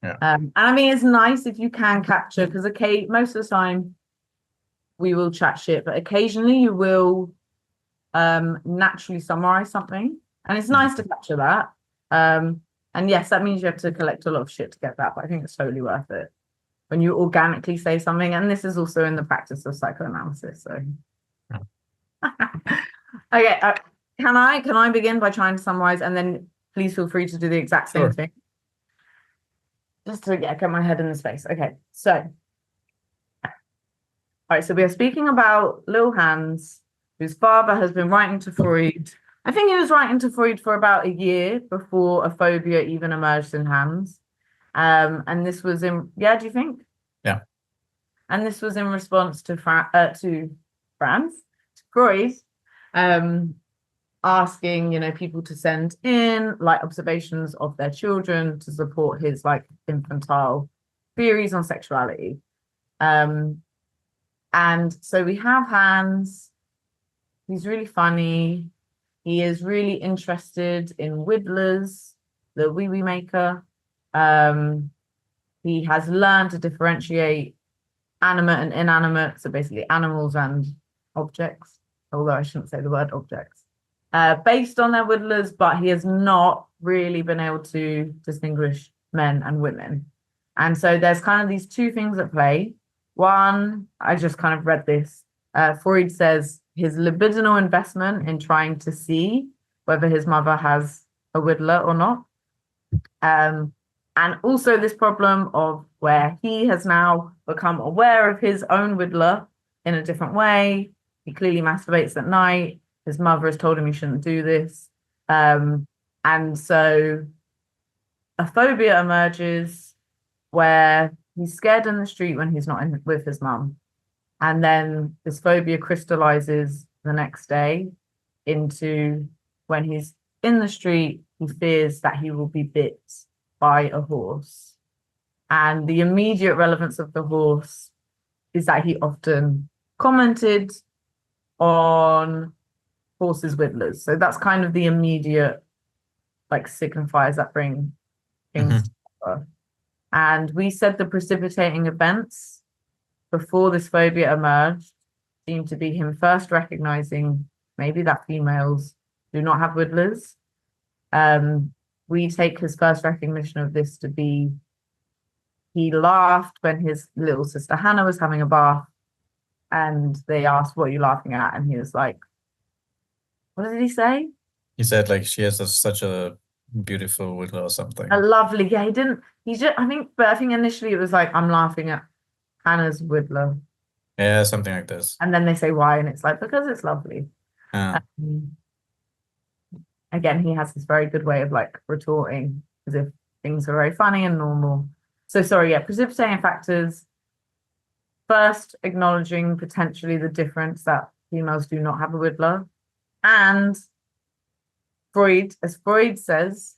Yeah. And I mean, it's nice if you can capture, because most of the time we will chat shit, but occasionally you will naturally summarize something, and it's nice to capture that. And yes, that means you have to collect a lot of shit to get that, but I think it's totally worth it when you organically say something. And this is also in the practice of psychoanalysis. So, okay, can I begin by trying to summarize, and then please feel free to do the exact same thing, just to get my head in the space. Okay, so all right, so we are speaking about little Hans, whose father has been writing to Freud. I think he was writing to Freud for about a year before a phobia even emerged in Hans. And this was do you think? Yeah. And this was in response to Freud, asking, people to send in like observations of their children to support his like infantile theories on sexuality. And so we have Hans. He's really funny. He is really interested in Whittlers, the wee maker. He has learned to differentiate animate and inanimate, so basically animals and objects, although I shouldn't say the word objects, based on their Whittlers, but he has not really been able to distinguish men and women. And so there's kind of these two things at play. One, I just kind of read this. Freud says his libidinal investment in trying to see whether his mother has a Whittler or not. And also this problem of where he has now become aware of his own Whittler in a different way. He clearly masturbates at night. His mother has told him he shouldn't do this. And so a phobia emerges where he's scared in the street when he's not with his mum. And then this phobia crystallizes the next day into when he's in the street, he fears that he will be bit by a horse. And the immediate relevance of the horse is that he often commented on horses' Whittlers. So that's kind of the immediate like signifiers that bring things together. And we said the precipitating events before this phobia emerged seemed to be him first recognizing maybe that females do not have Whittlers. We take his first recognition of this to be he laughed when his little sister Hannah was having a bath, and they asked, "What are you laughing at?" And he was like, what did he say? He said like she has such a beautiful Whittler or something. A lovely, yeah, I think initially it was like, I'm laughing at Hannah's Whittler. Yeah, something like this. And then they say why, and it's like, because it's lovely. Again, he has this very good way of like retorting as if things are very funny and normal. So sorry, yeah, precipitating factors. First, acknowledging potentially the difference that females do not have a Whittler. And Freud, as Freud says,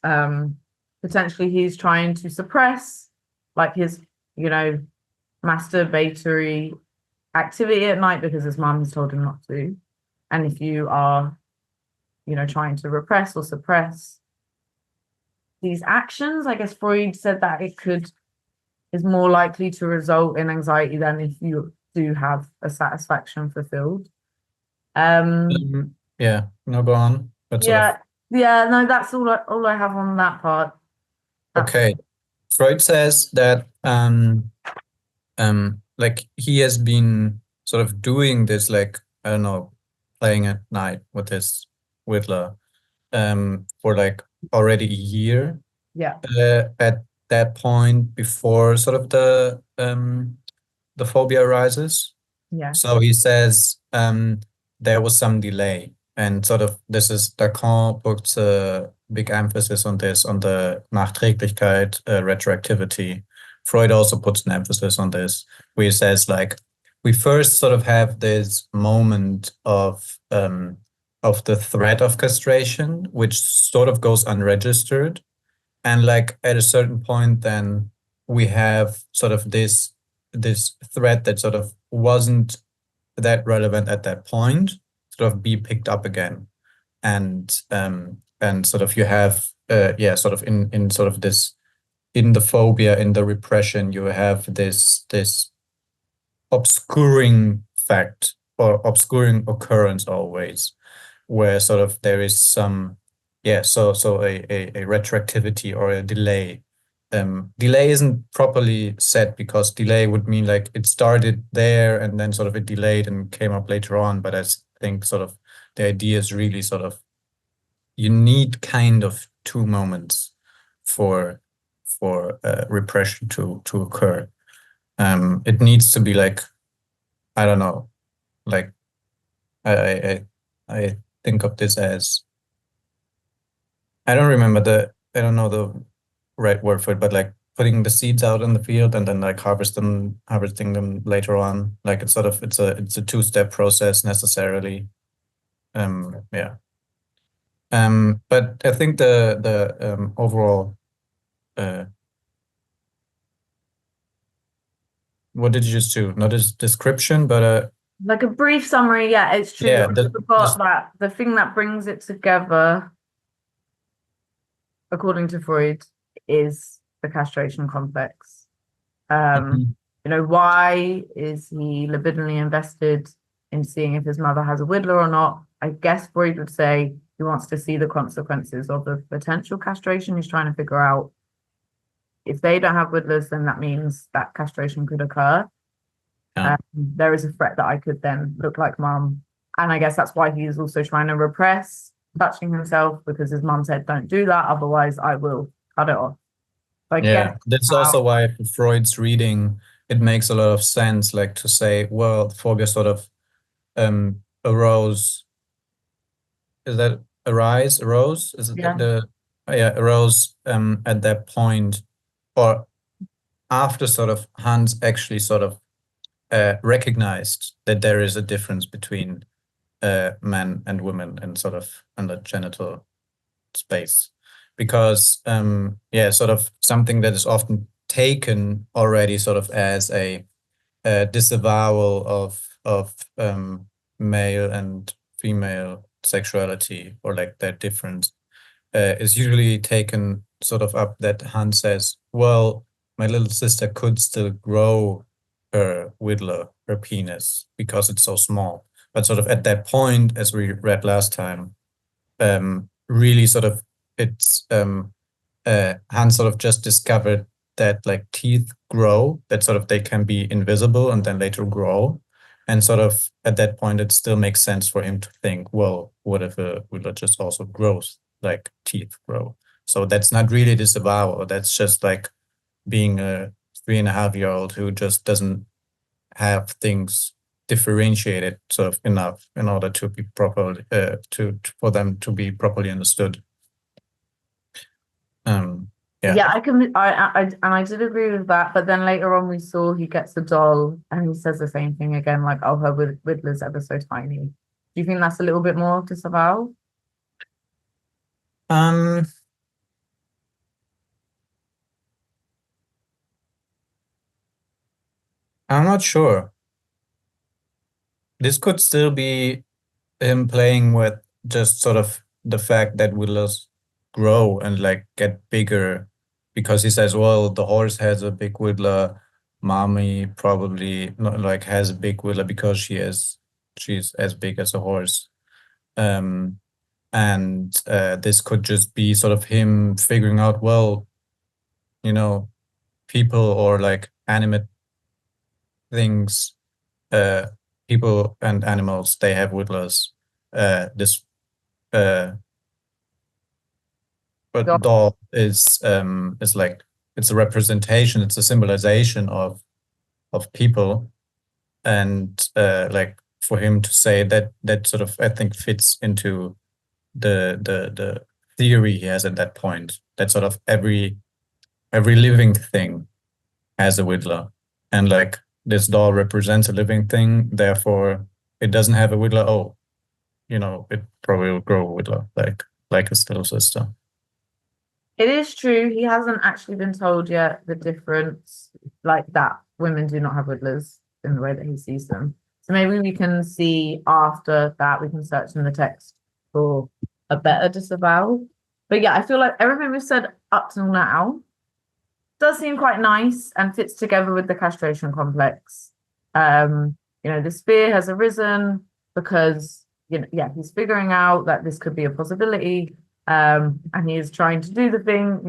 potentially he's trying to suppress like his, masturbatory activity at night because his mom has told him not to. And if you are, trying to repress or suppress these actions, I guess Freud said that is more likely to result in anxiety than if you do have a satisfaction fulfilled. Yeah, no, go on. But no, that's all I have on that part. Okay. Freud says that like he has been sort of doing this, like, I don't know, playing at night with his Whittler for like already a year. Yeah. At that point before sort of the phobia arises. Yeah. So he says there was some delay. And sort of this is Lacan puts a big emphasis on this, on the Nachträglichkeit, retroactivity. Freud also puts an emphasis on this, where he says like we first sort of have this moment of the threat of castration, which sort of goes unregistered, and like at a certain point, then we have sort of this threat that sort of wasn't that relevant at that point, sort of be picked up again, and sort of you have sort of in sort of this in the phobia, in the repression, you have this obscuring fact or obscuring occurrence always, where sort of there is some, so a retroactivity or a delay. Delay isn't properly said because delay would mean like it started there and then sort of it delayed and came up later on. But I think sort of the idea is really sort of you need kind of two moments for repression to occur. It needs to be like, I don't know, like I think of this as, I don't know the right word for it, but like putting the seeds out in the field and then like harvesting them later on. Like it's sort of it's a two-step process necessarily. Yeah. But I think the overall what did you just do? Not a description, but like a brief summary. Yeah, it's true. yeah, That the thing that brings it together, according to Freud, is the castration complex. mhm. You know, why is he libidinally invested in seeing if his mother has a Whittler or not? I guess Freud would say he wants to see the consequences of the potential castration. He's trying to figure out if they don't have Whittlers, then that means that castration could occur. Yeah. There is a threat that I could then look like mum. And I guess that's why he's also trying to repress touching himself, because his mum said, don't do that, otherwise I will cut it off. So I Yeah, guess that's also why for Freud's reading, it makes a lot of sense, like to say, well, phobia sort of arose. Is that arose? Is it yeah. arose at that point, or after sort of Hans actually sort of recognized that there is a difference between men and women and sort of in the genital space, because sort of something that is often taken already sort of as a disavowal of male and female sexuality, or like that difference is usually taken sort of up that Hans says, well, my little sister could still grow her Whittler, her penis, because it's so small. But sort of at that point, as we read last time, really sort of it's Hans sort of just discovered that like teeth grow, that sort of they can be invisible and then later grow. And sort of at that point, it still makes sense for him to think, well, what if a Whittler just also grows like teeth grow? So that's not really disavowal. That's just like being a 3.5-year-old who just doesn't have things differentiated sort of enough in order to be properly for them to be properly understood. Yeah, I did agree with that, but then later on we saw he gets a doll and he says the same thing again, like, oh, her Whittler's ever so tiny. Do you think that's a little bit more disavowal? I'm not sure. This could still be him playing with just sort of the fact that Whittlers grow and like get bigger, because he says, well, the horse has a big Whittler, mommy probably not like has a big Whittler because she's as big as a horse. And this could just be sort of him figuring out, well, you know, people or like animate things, uh, people and animals, they have Whittlers. This but doll is like it's a representation, it's a symbolization of people, and like for him to say that sort of I think fits into the theory he has at that point, that sort of every living thing has a Whittler, and like this doll represents a living thing, therefore it doesn't have a Whittler. Oh, it probably will grow a Whittler like his little sister. It is true. He hasn't actually been told yet the difference, like that women do not have Whittlers in the way that he sees them. So maybe we can see after that, we can search in the text for a better disavowal. But yeah, I feel like everything we've said up till now does seem quite nice and fits together with the castration complex. This fear has arisen because, he's figuring out that this could be a possibility. And he is trying to do the thing.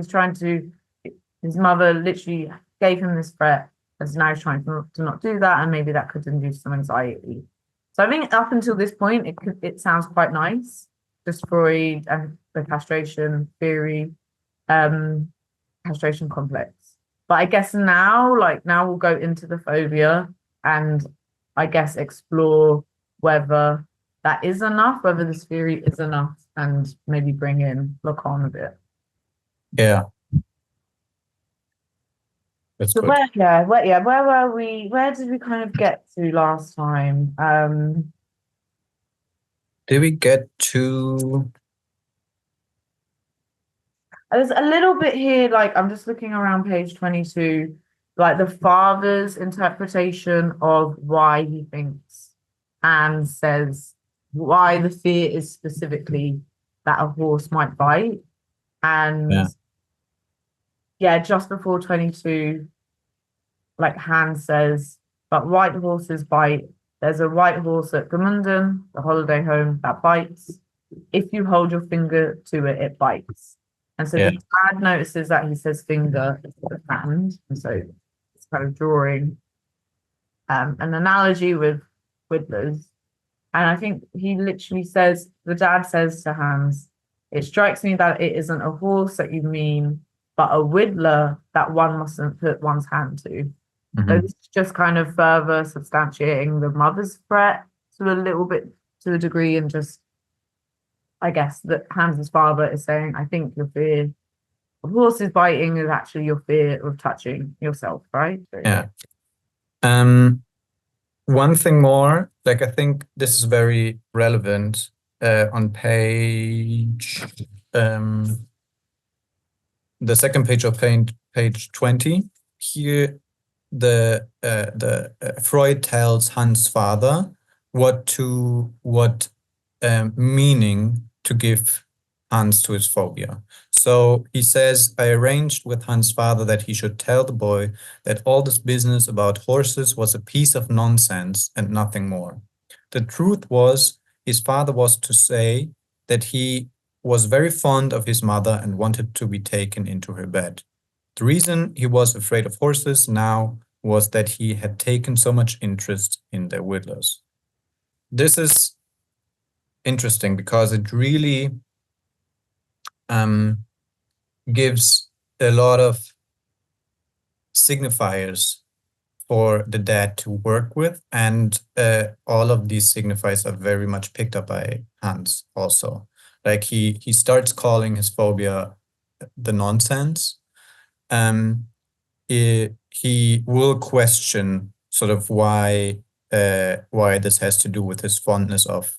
His mother literally gave him this threat, and now he's trying to not do that, and maybe that could induce some anxiety. So I think up until this point, it sounds quite nice. Just Freud and the castration theory, castration complex. But I guess now we'll go into the phobia and I guess explore whether that is enough, whether this theory is enough, and maybe bring in Lacan a bit. Yeah. That's So good. where were we? Where did we kind of get to last time? Did we get to... There's a little bit here, like I'm just looking around page 22, like the father's interpretation of why he thinks and says why the fear is specifically that a horse might bite. And just before 22, like Hans says, but white horses bite. There's a white horse at Gmunden, the holiday home, that bites. If you hold your finger to it, it bites. And so the dad notices that he says finger instead of hand. And so it's kind of drawing an analogy with whittlers. And I think he literally says, the dad says to Hans, it strikes me that it isn't a horse that you mean, but a whittler that one mustn't put one's hand to. So this is just kind of further substantiating the mother's threat to a degree, and just, I guess, that Hans's father is saying, I think your fear of horses biting is actually your fear of touching yourself, right? Yeah. One thing more, like I think this is very relevant on page, the second page of page 20. Here, the Freud tells Hans' father what meaning to give Hans to his phobia. So he says, I arranged with Hans' father that he should tell the boy that all this business about horses was a piece of nonsense and nothing more. The truth was, his father was to say that he was very fond of his mother and wanted to be taken into her bed. The reason he was afraid of horses now was that he had taken so much interest in their whittlers. This is interesting because it really gives a lot of signifiers for the dad to work with, and all of these signifiers are very much picked up by Hans also. Like he starts calling his phobia the nonsense. He will question sort of why this has to do with his fondness of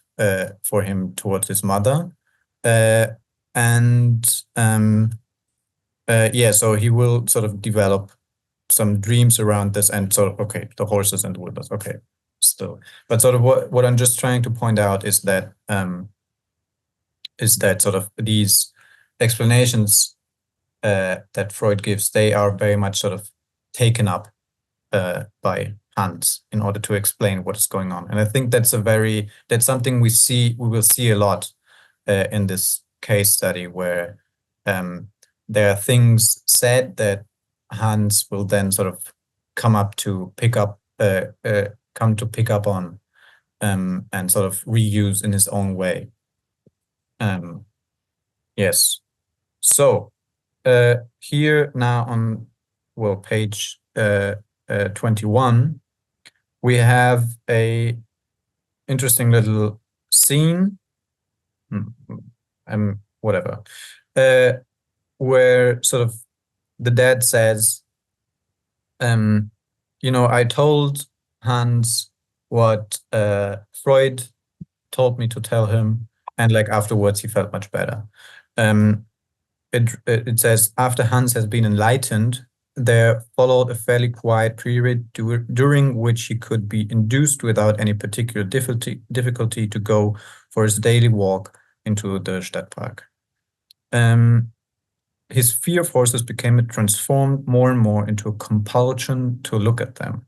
for him towards his mother, so he will sort of develop some dreams around this, and sort of, okay, the horses and the whippers, okay, still. But sort of what I'm just trying to point out is that sort of these explanations that Freud gives, they are very much sort of taken up by Hans in order to explain what is going on. And I think that's something we will see a lot in this case study, where there are things said that Hans will then sort of come to pick up on and sort of reuse in his own way. Yes. So here now on page 21, we have a interesting little scene, whatever, where sort of the dad says, I told Hans what Freud told me to tell him, and like afterwards he felt much better. It says, after Hans has been enlightened, there followed a fairly quiet period during which he could be induced without any particular difficulty to go for his daily walk into the Stadtpark. his fear of horses became transformed more and more into a compulsion to look at them.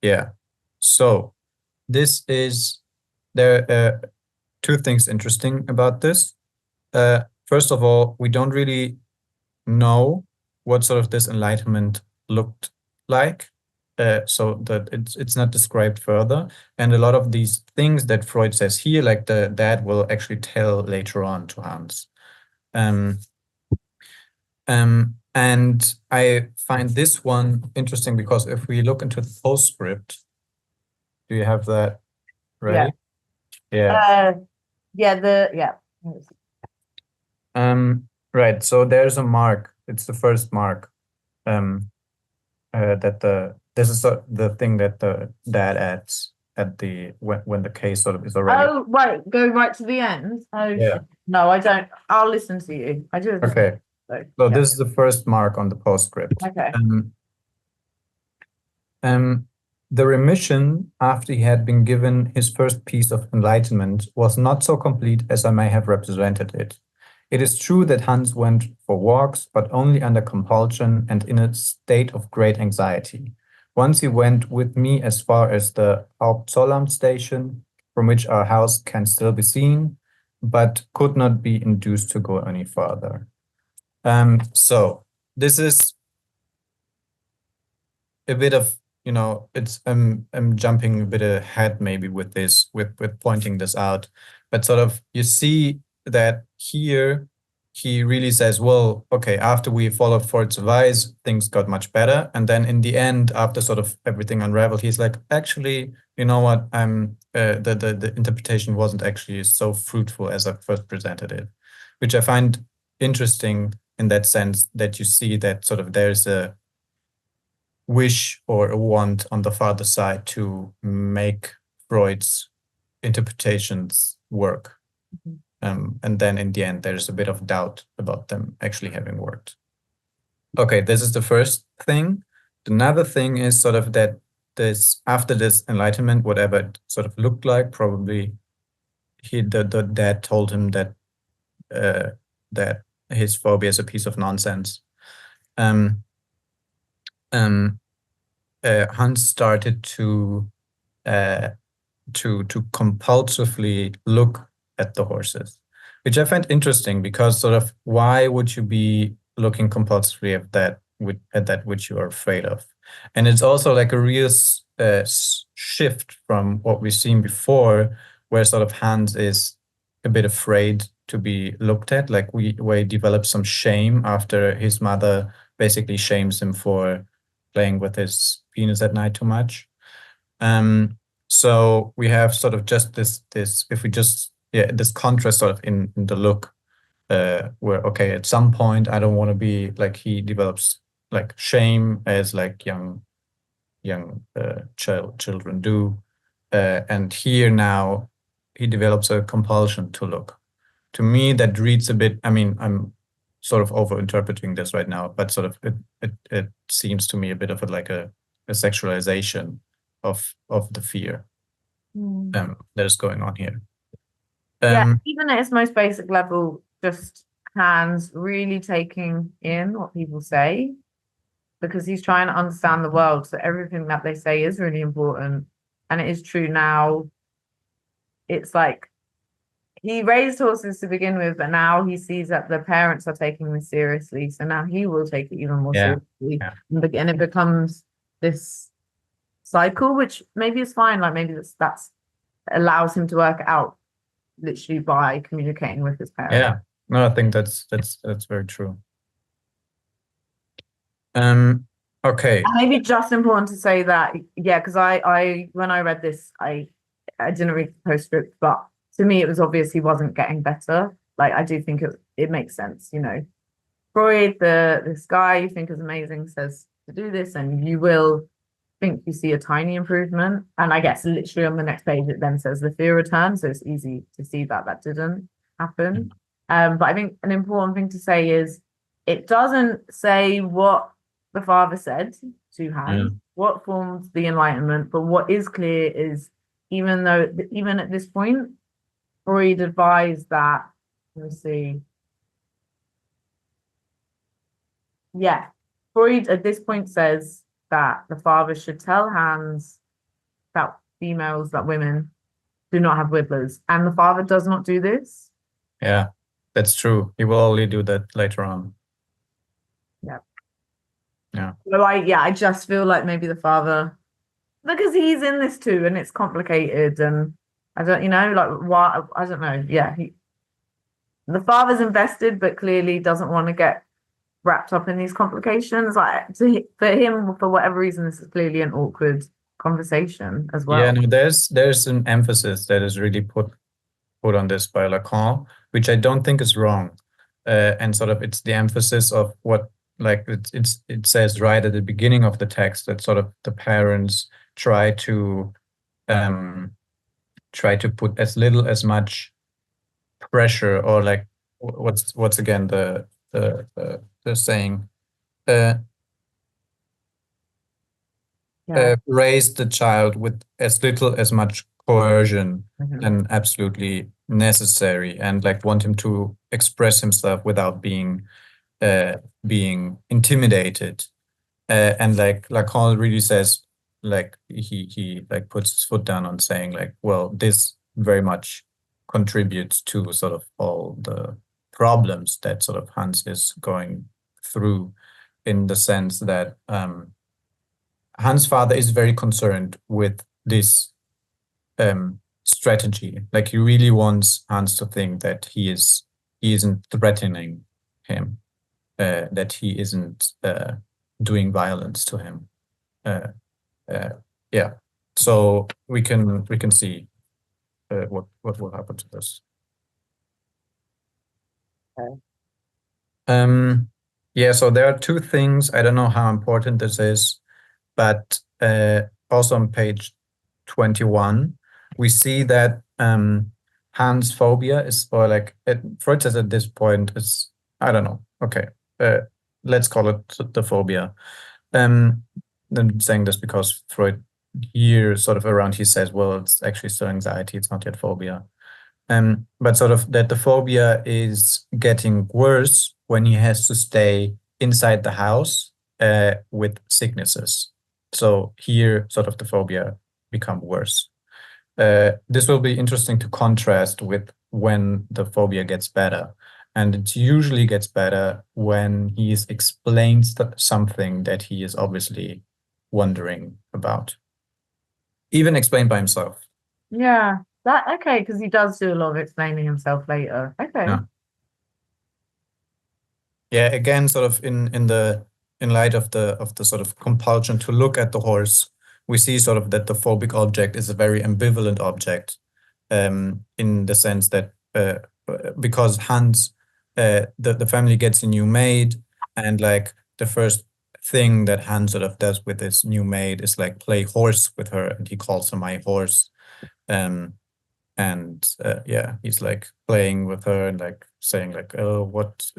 Yeah. So this is there are two things interesting about this. First of all, we don't really know what sort of this enlightenment looked like. So that it's not described further. And a lot of these things that Freud says here, like the dad will actually tell later on to Hans. And I find this one interesting because if we look into the postscript, do you have that ready? Yeah. Right. So there's a mark. It's the first mark. That this is the thing that the dad adds at the when the case sort of is already. Oh, right. Go right to the end. Oh, Yeah. No, I don't. I'll listen to you. I do. Okay. So this is the first mark on the postscript. Okay. The remission after he had been given his first piece of enlightenment was not so complete as I may have represented it. It is true that Hans went for walks, but only under compulsion and in a state of great anxiety. Once he went with me as far as the Hauptzollamt station, from which our house can still be seen, but could not be induced to go any further. So this is a bit of, it's I'm jumping a bit ahead maybe with this, with pointing this out, but sort of you see that here he really says, well, okay, after we followed Freud's advice, things got much better. And then in the end, after sort of everything unraveled, he's like, actually, you know what, the interpretation wasn't actually so fruitful as I first presented it, which I find interesting in that sense that you see that sort of there's a wish or a want on the father side to make Freud's interpretations work. And then in the end, there's a bit of doubt about them actually having worked. Okay, this is the first thing. Another thing is sort of that this, after this enlightenment, whatever it sort of looked like, probably the dad told him that that his phobia is a piece of nonsense. Hans started to compulsively look at the horses, which I find interesting because sort of why would you be looking compulsively at that which you are afraid of? And it's also like a real shift from what we've seen before, where sort of Hans is a bit afraid to be looked at, like where he develops some shame after his mother basically shames him for playing with his penis at night too much. So we have sort of just this if we just this contrast sort of in the look, where okay, at some point I don't want to be like, he develops like shame as like young children do, and here now he develops a compulsion to look. To me, that reads a bit. I mean, I'm sort of over-interpreting this right now, but sort of it seems to me a bit of a sexualization of the fear that is going on here. Even at its most basic level, just Hans really taking in what people say, because he's trying to understand the world. So everything that they say is really important. And it is true now. It's like he raised horses to begin with, but now he sees that the parents are taking this seriously. So now he will take it even more seriously. And it becomes this cycle, which maybe is fine. Like maybe that's allows him to work out literally by communicating with his parents. Yeah, no, I think that's very true. Okay. Maybe just important to say that, because I when I read this, I didn't read the postscript, but to me it was obvious he wasn't getting better. Like I do think it makes sense, Freud, this guy you think is amazing, says to do this, and you will think you see a tiny improvement. And I guess literally on the next page it then says the fear returns, so it's easy to see that didn't happen. But I think an important thing to say is it doesn't say what the father said to Hans, what formed the enlightenment, but what is clear is even at this point, Freud advised that, let me see, Yeah. Freud at this point says that the father should tell Hans that women do not have whittlers, and the father does not do this. Yeah, that's true. He will only do that later on. Yeah. Yeah. So I just feel like maybe the father, because he's in this too, and it's complicated, and I don't, like why, I don't know. Yeah, the father's invested, but clearly doesn't want to get wrapped up in these complications. Like for him, for whatever reason, this is clearly an awkward conversation as well. Yeah, no, there's an emphasis that is really put on this by Lacan, which I don't think is wrong. And sort of it's the emphasis of what, like it says right at the beginning of the text, that sort of the parents try to put as little as much pressure, or like what's again the saying, raise the child with as little as much coercion and absolutely necessary, and like want him to express himself without being intimidated, and like Lacan really says, like he like puts his foot down on saying like, well, this very much contributes to sort of all the problems that sort of Hans is going through, in the sense that Hans' father is very concerned with this strategy. Like he really wants Hans to think that he isn't threatening him, that he isn't doing violence to him. Yeah. So we can see what will happen to this. Okay. Yeah. So there are two things. I don't know how important this is, but also on page 21, we see that Hans' phobia is, or like Freud says at this point, is, I don't know. Okay, let's call it the phobia. I'm saying this because Freud here sort of around, he says, well, it's actually still anxiety, it's not yet phobia. But sort of that the phobia is getting worse when he has to stay inside the house with sicknesses. So here, sort of the phobia become worse. This will be interesting to contrast with when the phobia gets better. And it usually gets better when he explains something that he is obviously wondering about, even explained by himself. Yeah, okay, because he does do a lot of explaining himself later. Okay. Yeah, again, sort of in light of the sort of compulsion to look at the horse, we see sort of that the phobic object is a very ambivalent object, in the sense that because Hans, the family gets a new maid, and like the first thing that Hans sort of does with this new maid is like play horse with her, and he calls her my horse. And yeah, he's like playing with her and like saying like, oh, what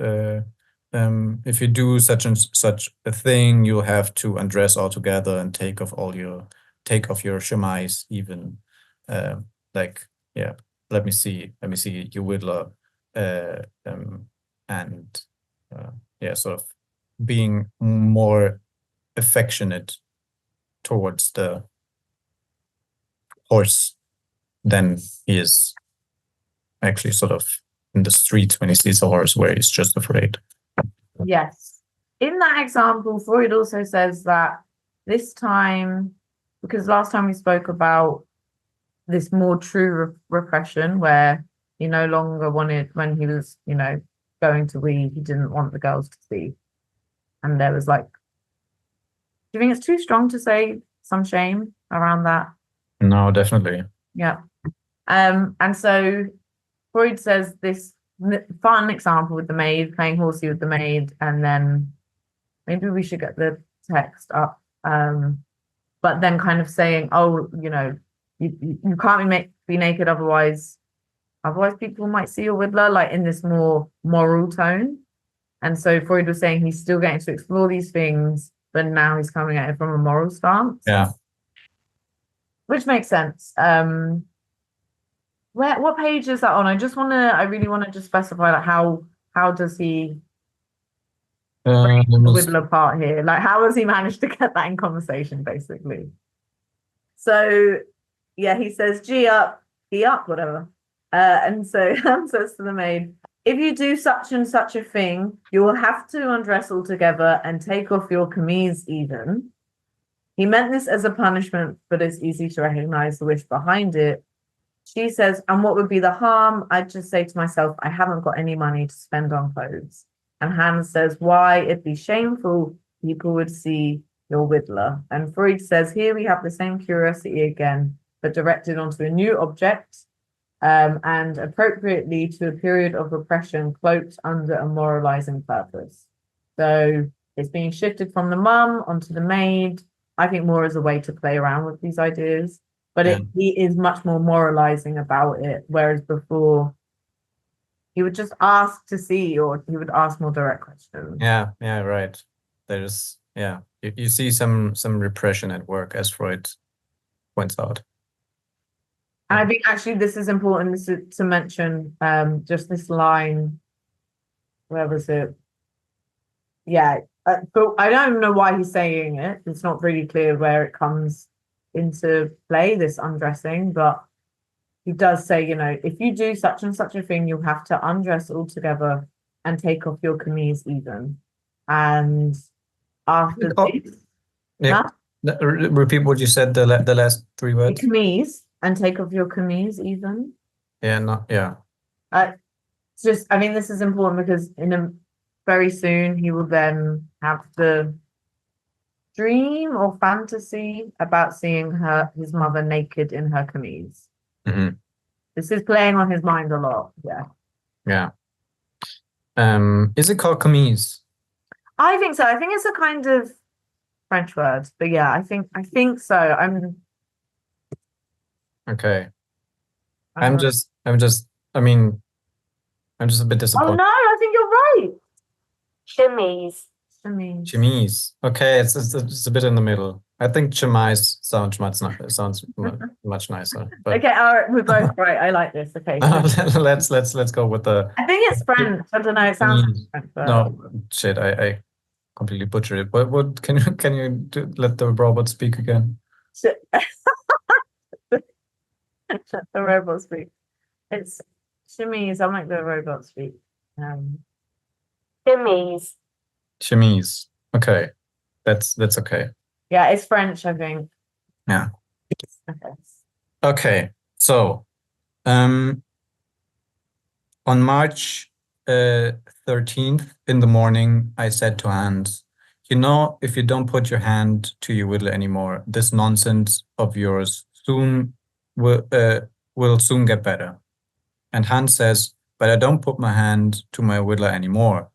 if you do such and such a thing, you'll have to undress altogether and take off your chemise even. Like, yeah, let me see you whittler. And yeah, sort of being more affectionate towards the horse than he is actually sort of in the streets when he sees a horse, where he's just afraid. Yes. In that example, Freud also says that this time, because last time we spoke about this more true repression, where he no longer wanted, when he was, going to wee, he didn't want the girls to see. And there was like, do you think it's too strong to say some shame around that? No, definitely. Yeah. And so Freud says this fun example with the maid, playing horsey with the maid, and then maybe we should get the text up. But then kind of saying, oh, you can't be naked, otherwise people might see your whittler, like in this more moral tone. And so Freud was saying he's still getting to explore these things, but now he's coming at it from a moral stance. Yeah. Which makes sense. What page is that on? I really want to just specify like how does he the Almost. Whittler part here. Like, how has he managed to get that in conversation, basically? So, yeah, he says, G up, E up, whatever. And so Hans says to the maid, if you do such and such a thing, you will have to undress altogether and take off your camise even. He meant this as a punishment, but it's easy to recognize the wish behind it. She says, and what would be the harm? I'd just say to myself, I haven't got any money to spend on clothes. And Hans says, why? It'd be shameful. People would see your Whittler. And Freud says, here we have the same curiosity again, but directed onto a new object, and appropriately to a period of repression cloaked under a moralizing purpose. So it's being shifted from the mum onto the maid, I think more as a way to play around with these ideas. But he is much more moralizing about it, whereas before he would just ask to see, or he would ask more direct questions. Yeah, right. There's you see some repression at work, as Freud points out. And I think actually this is important to mention, just this line. Where was it? Yeah, but I don't know why he's saying it. It's not really clear where it comes into play, this undressing, but he does say, if you do such and such a thing, you'll have to undress altogether and take off your camise even. And after this, repeat what you said, the last three words. Camise, and take off your camise even. Just, I mean, this is important because very soon he will then have the dream or fantasy about seeing his mother naked in her camise. Mm-hmm. This is playing on his mind a lot. Yeah. Is it called camise? I think so. I think it's a kind of French word, but yeah, I think so. Okay. I'm just a bit disappointed. Oh no, I think you're right. Chemise. Chemise. Okay, it's a bit in the middle. I think chemise sounds much nicer. But okay, all right, we're both right. I like this. Okay, so let's go with the. I think it's French. I don't know. It sounds French. But... No, shit. I completely butchered it. What can you let the robot speak again? Let the robot speak. It's chemise. I'm like the robot speak. Chemise. Chemise. Okay, that's okay. Yeah, it's French, I think. Yeah. Okay. So, on March 13th in the morning, I said to Hans, if you don't put your hand to your Whittler anymore, this nonsense of yours will soon get better. And Hans says, but I don't put my hand to my Whittler anymore.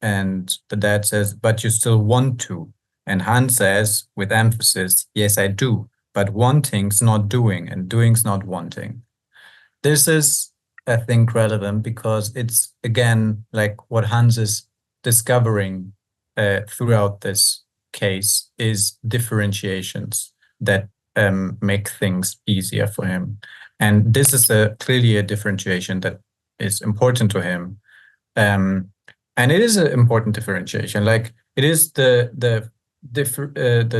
And the dad says, but you still want to. And Hans says, with emphasis, yes, I do. But wanting's not doing, and doing's not wanting. This is, I think, relevant because it's, again, like what Hans is discovering throughout this case is differentiations that make things easier for him. And this is clearly a differentiation that is important to him. And it is an important differentiation. Like, it is the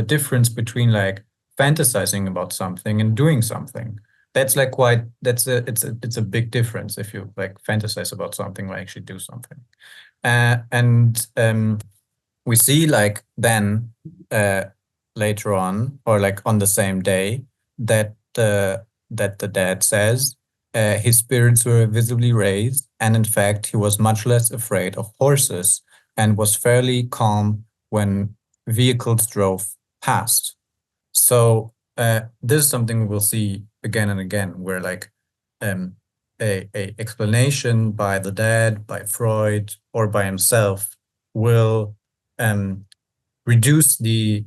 difference between like fantasizing about something and doing something. That's like it's a big difference if you like fantasize about something or actually do something. And we see like then later on, or like on the same day, that the dad says his spirits were visibly raised, and in fact he was much less afraid of horses and was fairly calm when vehicles drove past. So this is something we will see again and again, where like a explanation by the dad, by Freud, or by himself will reduce the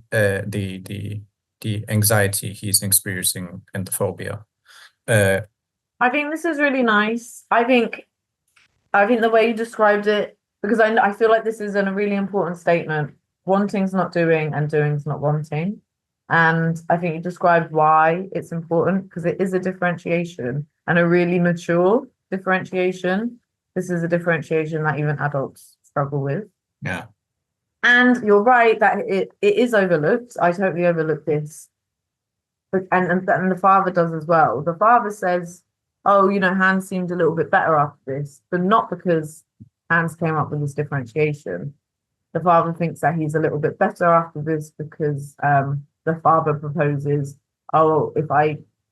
anxiety he's experiencing and the phobia. I think this is really nice. I think the way you described it, because I feel like this is a really important statement. Wanting's not doing and doing's not wanting. And I think you described why it's important, because it is a differentiation and a really mature differentiation. This is a differentiation that even adults struggle with. Yeah. And you're right that it is overlooked. I totally overlooked this. And the father does as well. The father says, oh, Hans seemed a little bit better after this, but not because Hans came up with this differentiation. The father thinks that he's a little bit better after this because the father proposes, oh,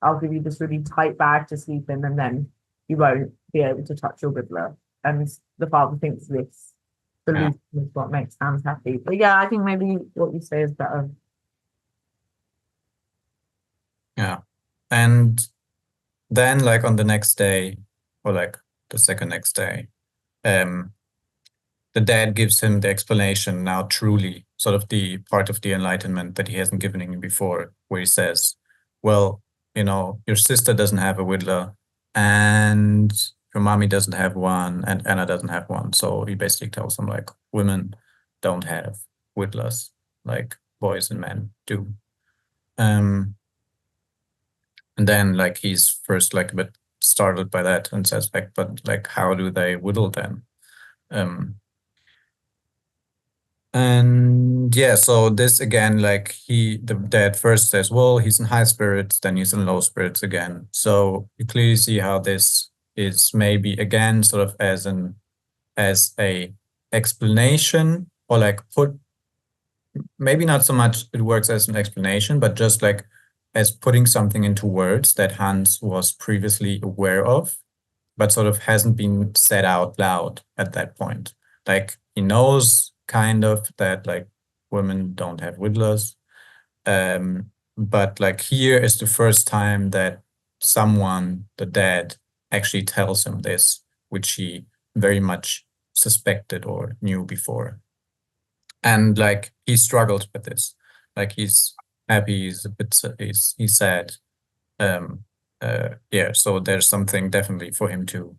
I'll give you this really tight bag to sleep in, and then you won't be able to touch your Riddler. And the father thinks this solution is what makes Hans happy. But yeah, I think maybe what you say is better. Yeah. And then like on the next day, or like the second next day, the dad gives him the explanation now, truly sort of the part of the enlightenment that he hasn't given him before, where he says, well, your sister doesn't have a Whittler, and your mommy doesn't have one, and Anna doesn't have one. So he basically tells him like women don't have Whittlers, like boys and men do. And then like he's first like a bit startled by that and says like, but like how do they whittle then? And yeah, so this again, like the dad first says, well, he's in high spirits, then he's in low spirits again. So you clearly see how this is maybe again sort of as a explanation, or like maybe not so much it works as an explanation, but just like as putting something into words that Hans was previously aware of, but sort of hasn't been said out loud at that point. Like he knows kind of that like women don't have Whittlers. But like here is the first time that someone, the dad, actually tells him this, which he very much suspected or knew before. And like he struggled with this. Like he's happy, he's a bit he's sad. Yeah, so there's something definitely for him to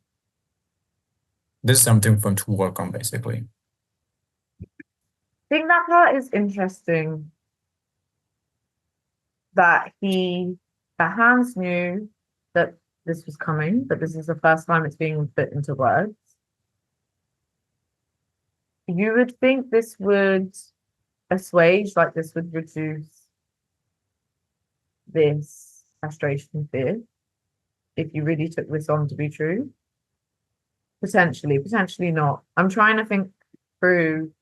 this is something for him to work on, basically. I think that part is interesting, that Hans knew that this was coming, but this is the first time it's being put into words. You would think this would assuage, like this would reduce this castration fear, if you really took this on to be true. Potentially not. I'm trying to think through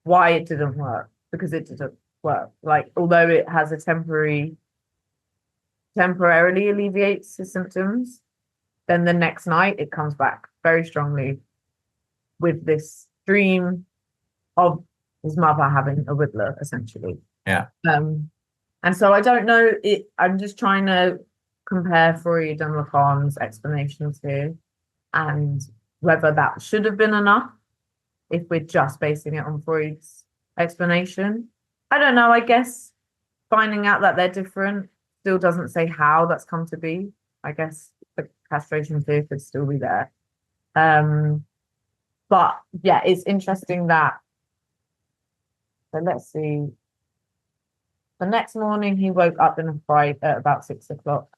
why it didn't work, because it didn't work. Like, although it has a temporarily alleviates his symptoms, then the next night it comes back very strongly with this dream of his mother having a Riddler, essentially. Yeah. And so I don't know, I'm just trying to compare Freud and Lacan's explanations here, and whether that should have been enough if we're just basing it on Freud's explanation. I don't know, I guess finding out that they're different still doesn't say how that's come to be. I guess the castration fear could still be there. But yeah, it's interesting that, so let's see. The next morning he woke up in a fright at about 6 o'clock.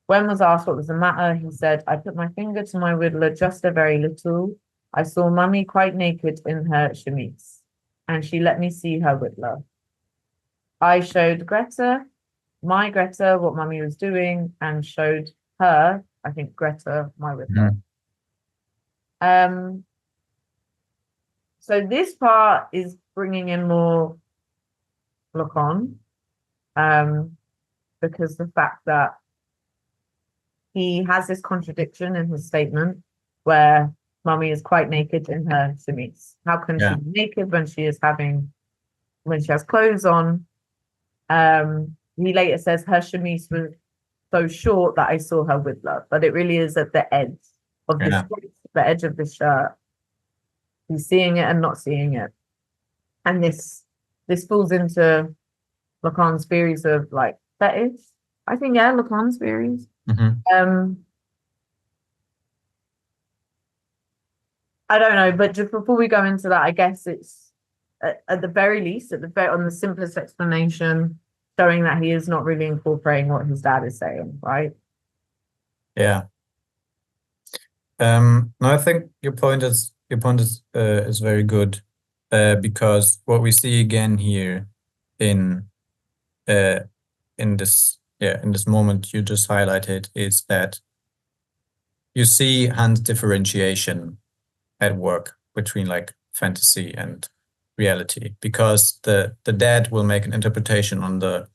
When was asked what was the matter, he said, I put my finger to my Riddler just a very little. I saw Mummy quite naked in her chemise, and she let me see her Riddler. I showed my Greta, what Mummy was doing, and showed her, I think Greta, my Riddler. So this part is bringing in more Lacan, because the fact that he has this contradiction in his statement where Mummy is quite naked in her chemise. How can she be naked when she has clothes on? He later says her chemise was so short that I saw her Riddler, but it really is at the edge of the edge of the shirt. He's seeing it and not seeing it. And this falls into Lacan's theories of like fetish. I think, Lacan's theories. Mm-hmm. I don't know, but just before we go into that, I guess it's at the very least, on the simplest explanation, showing that he is not really incorporating what his dad is saying, right? Yeah. No, I think your point is very good. because what we see again here in this moment you just highlighted is that you see Hans' differentiation at work between like fantasy and reality, because the dad will make an interpretation on the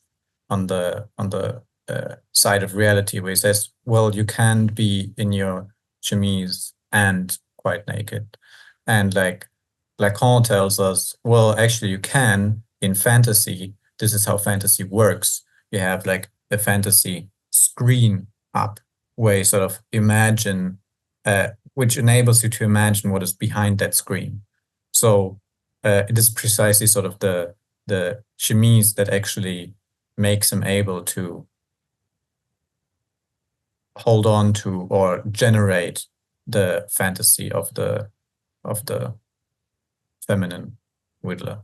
side of reality where he says, well, you can be in your chemise and quite naked, and like Lacan tells us, well, actually you can in fantasy. This is how fantasy works. You have like a fantasy screen up where you sort of imagine, which enables you to imagine what is behind that screen. So it is precisely sort of the chemise that actually makes him able to hold on to or generate the fantasy of the feminine Whittler.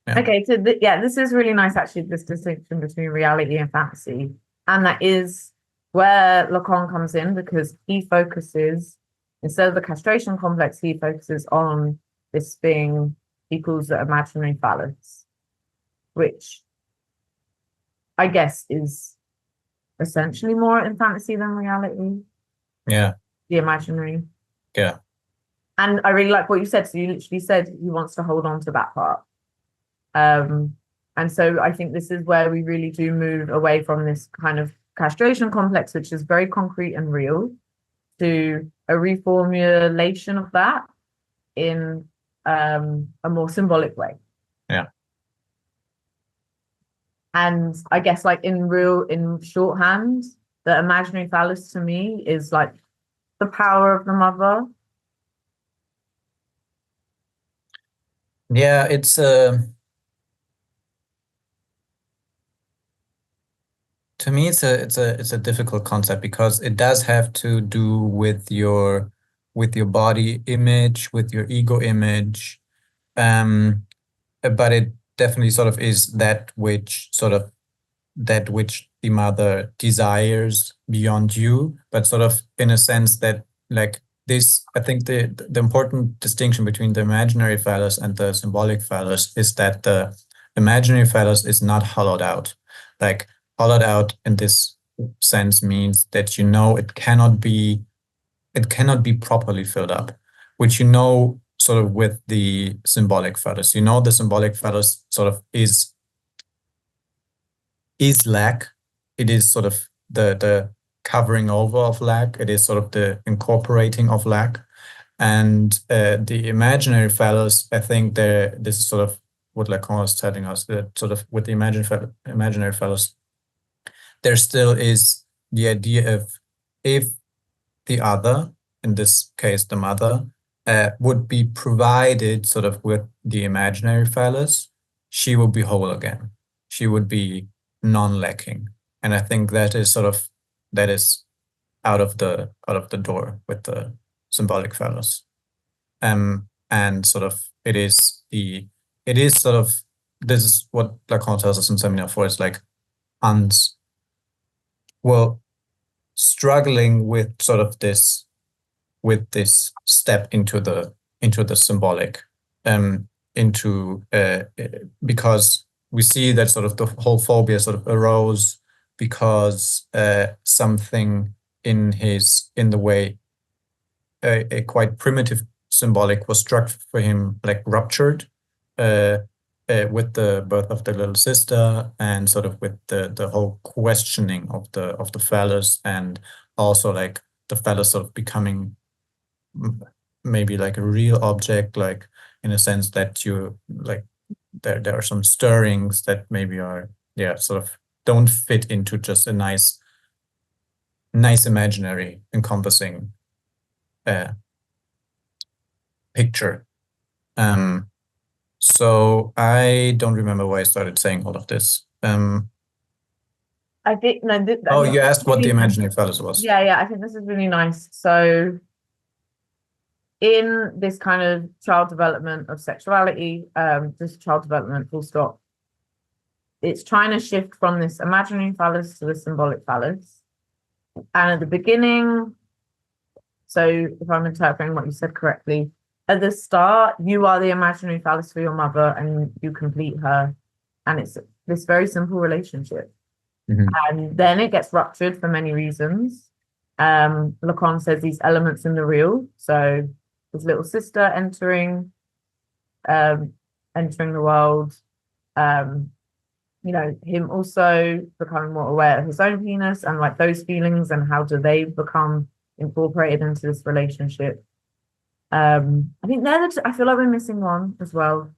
Okay, so this is really nice, actually, this distinction between reality and fantasy. And that is where Lacan comes in, because he focuses, instead of the castration complex, he focuses on this being, he calls the imaginary phallus, which I guess is essentially more in fantasy than reality. Yeah. The imaginary. Yeah. And I really like what you said. So you literally said he wants to hold on to that part. And so I think this is where we really do move away from this kind of castration complex, which is very concrete and real, to a reformulation of that in a more symbolic way. Yeah. And I guess like in shorthand, the imaginary phallus to me is like the power of the mother. Yeah, it's to me it's a difficult concept, because it does have to do with your body image, with your ego image, but it definitely sort of is that which the mother desires beyond you, but sort of in a sense that like this, I think the important distinction between the imaginary phallus and the symbolic phallus is that the imaginary phallus is not hollowed out. Like hollowed out in this sense means that it cannot be properly filled up, which sort of with the symbolic phallus. The symbolic phallus sort of is lack. It is sort of the covering over of lack. It is sort of the incorporating of lack. And the imaginary phallus, I think this is sort of what Lacan is telling us, that sort of with the imaginary phallus, there still is the idea of, if the other, in this case the mother, would be provided sort of with the imaginary phallus, she would be whole again. She would be non-lacking. And I think that is out of the door with the symbolic phallus. And sort of this is what Lacan tells us in Seminar 4, is like Hans, well, struggling with sort of this step into the symbolic, because we see that sort of the whole phobia sort of arose because something in the way a quite primitive symbolic was struck for him, like ruptured with the birth of the little sister, and sort of with the whole questioning of the phallus, and also like the phallus sort of becoming maybe like a real object, like in a sense that you like there are some stirrings that maybe are sort of don't fit into just a nice imaginary encompassing picture. So I don't remember why I started saying all of this. I think no. You asked what the imaginary phallus was. Yeah. I think this is really nice. So, in this kind of child development of sexuality, just child development, full stop, it's trying to shift from this imaginary phallus to the symbolic phallus. And at the beginning, so if I'm interpreting what you said correctly, at the start, you are the imaginary phallus for your mother and you complete her. And it's this very simple relationship. And then it gets ruptured for many reasons. Lacan says these elements in the real. So his little sister entering the world, him also becoming more aware of his own penis and like those feelings and how do they become incorporated into this relationship. I think I feel like we're missing one as well.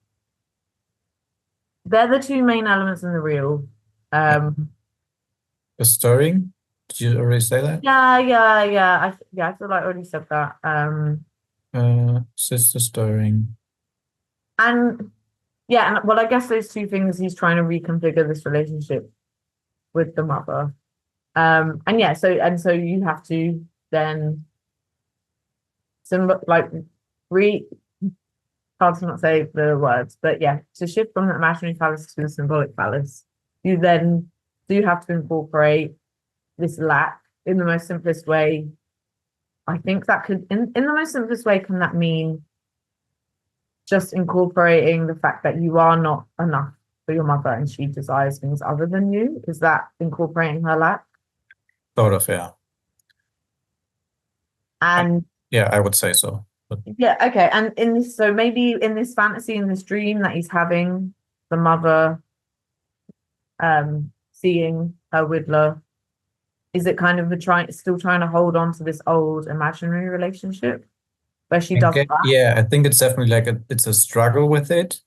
They're the two main elements in the real. The stirring? Did you already say that? Yeah. I feel like I already said that. Sister stirring. And well, I guess those two things, he's trying to reconfigure this relationship with the mother. So you have to then hard to not say the words, but yeah, to shift from the imaginary phallus to the symbolic phallus, you then do have to incorporate this lack in the most simplest way. I think that could, in the most simplest way, can that mean just incorporating the fact that you are not enough for your mother and she desires things other than you? Is that incorporating her lack? Sort of, yeah. And yeah, I would say so. But yeah, okay. And maybe in this fantasy, in this dream that he's having, the mother seeing her Widler, is it kind of still trying to hold on to this old imaginary relationship where she does that? Yeah, I think it's definitely like it's a struggle with it.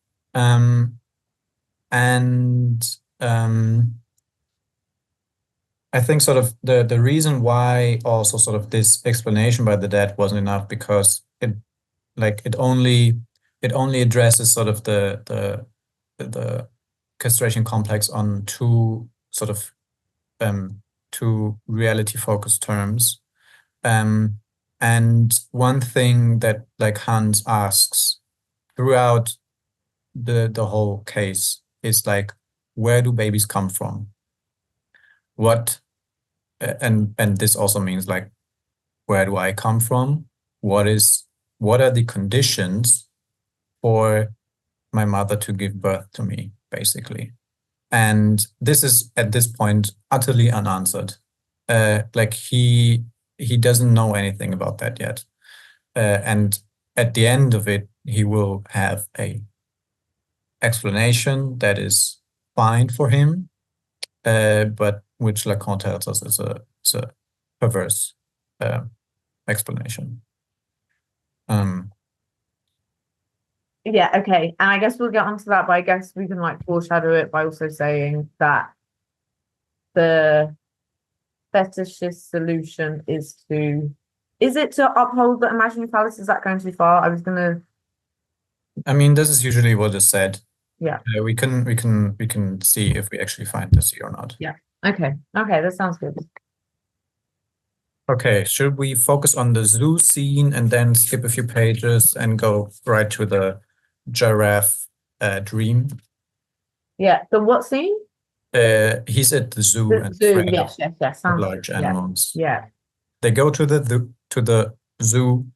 I think sort of the reason why also sort of this explanation by the dad wasn't enough because it only addresses sort of the castration complex on two sort of two reality focused terms. And one thing that like Hans asks throughout the whole case is like, where do babies come from? What and this also means like, where do I come from? What are the conditions for my mother to give birth to me, basically? And this is at this point utterly unanswered. Like he doesn't know anything about that yet. And at the end of it, he will have a explanation that is fine for him, but which Lacan tells us is a perverse explanation. Yeah, okay. And I guess we'll get onto that, but I guess we can like foreshadow it by also saying that the fetishist solution is it to uphold the imaginary phallus? Is that going too far? I mean, this is usually what is said. Yeah. We can see if we actually find this here or not. Yeah. Okay, that sounds good. Okay, should we focus on the zoo scene and then skip a few pages and go right to the giraffe dream? Yeah, the what scene? He's at the zoo The and zoo, afraid yes, of sounds large good. animals. Yeah. They go to the zoo,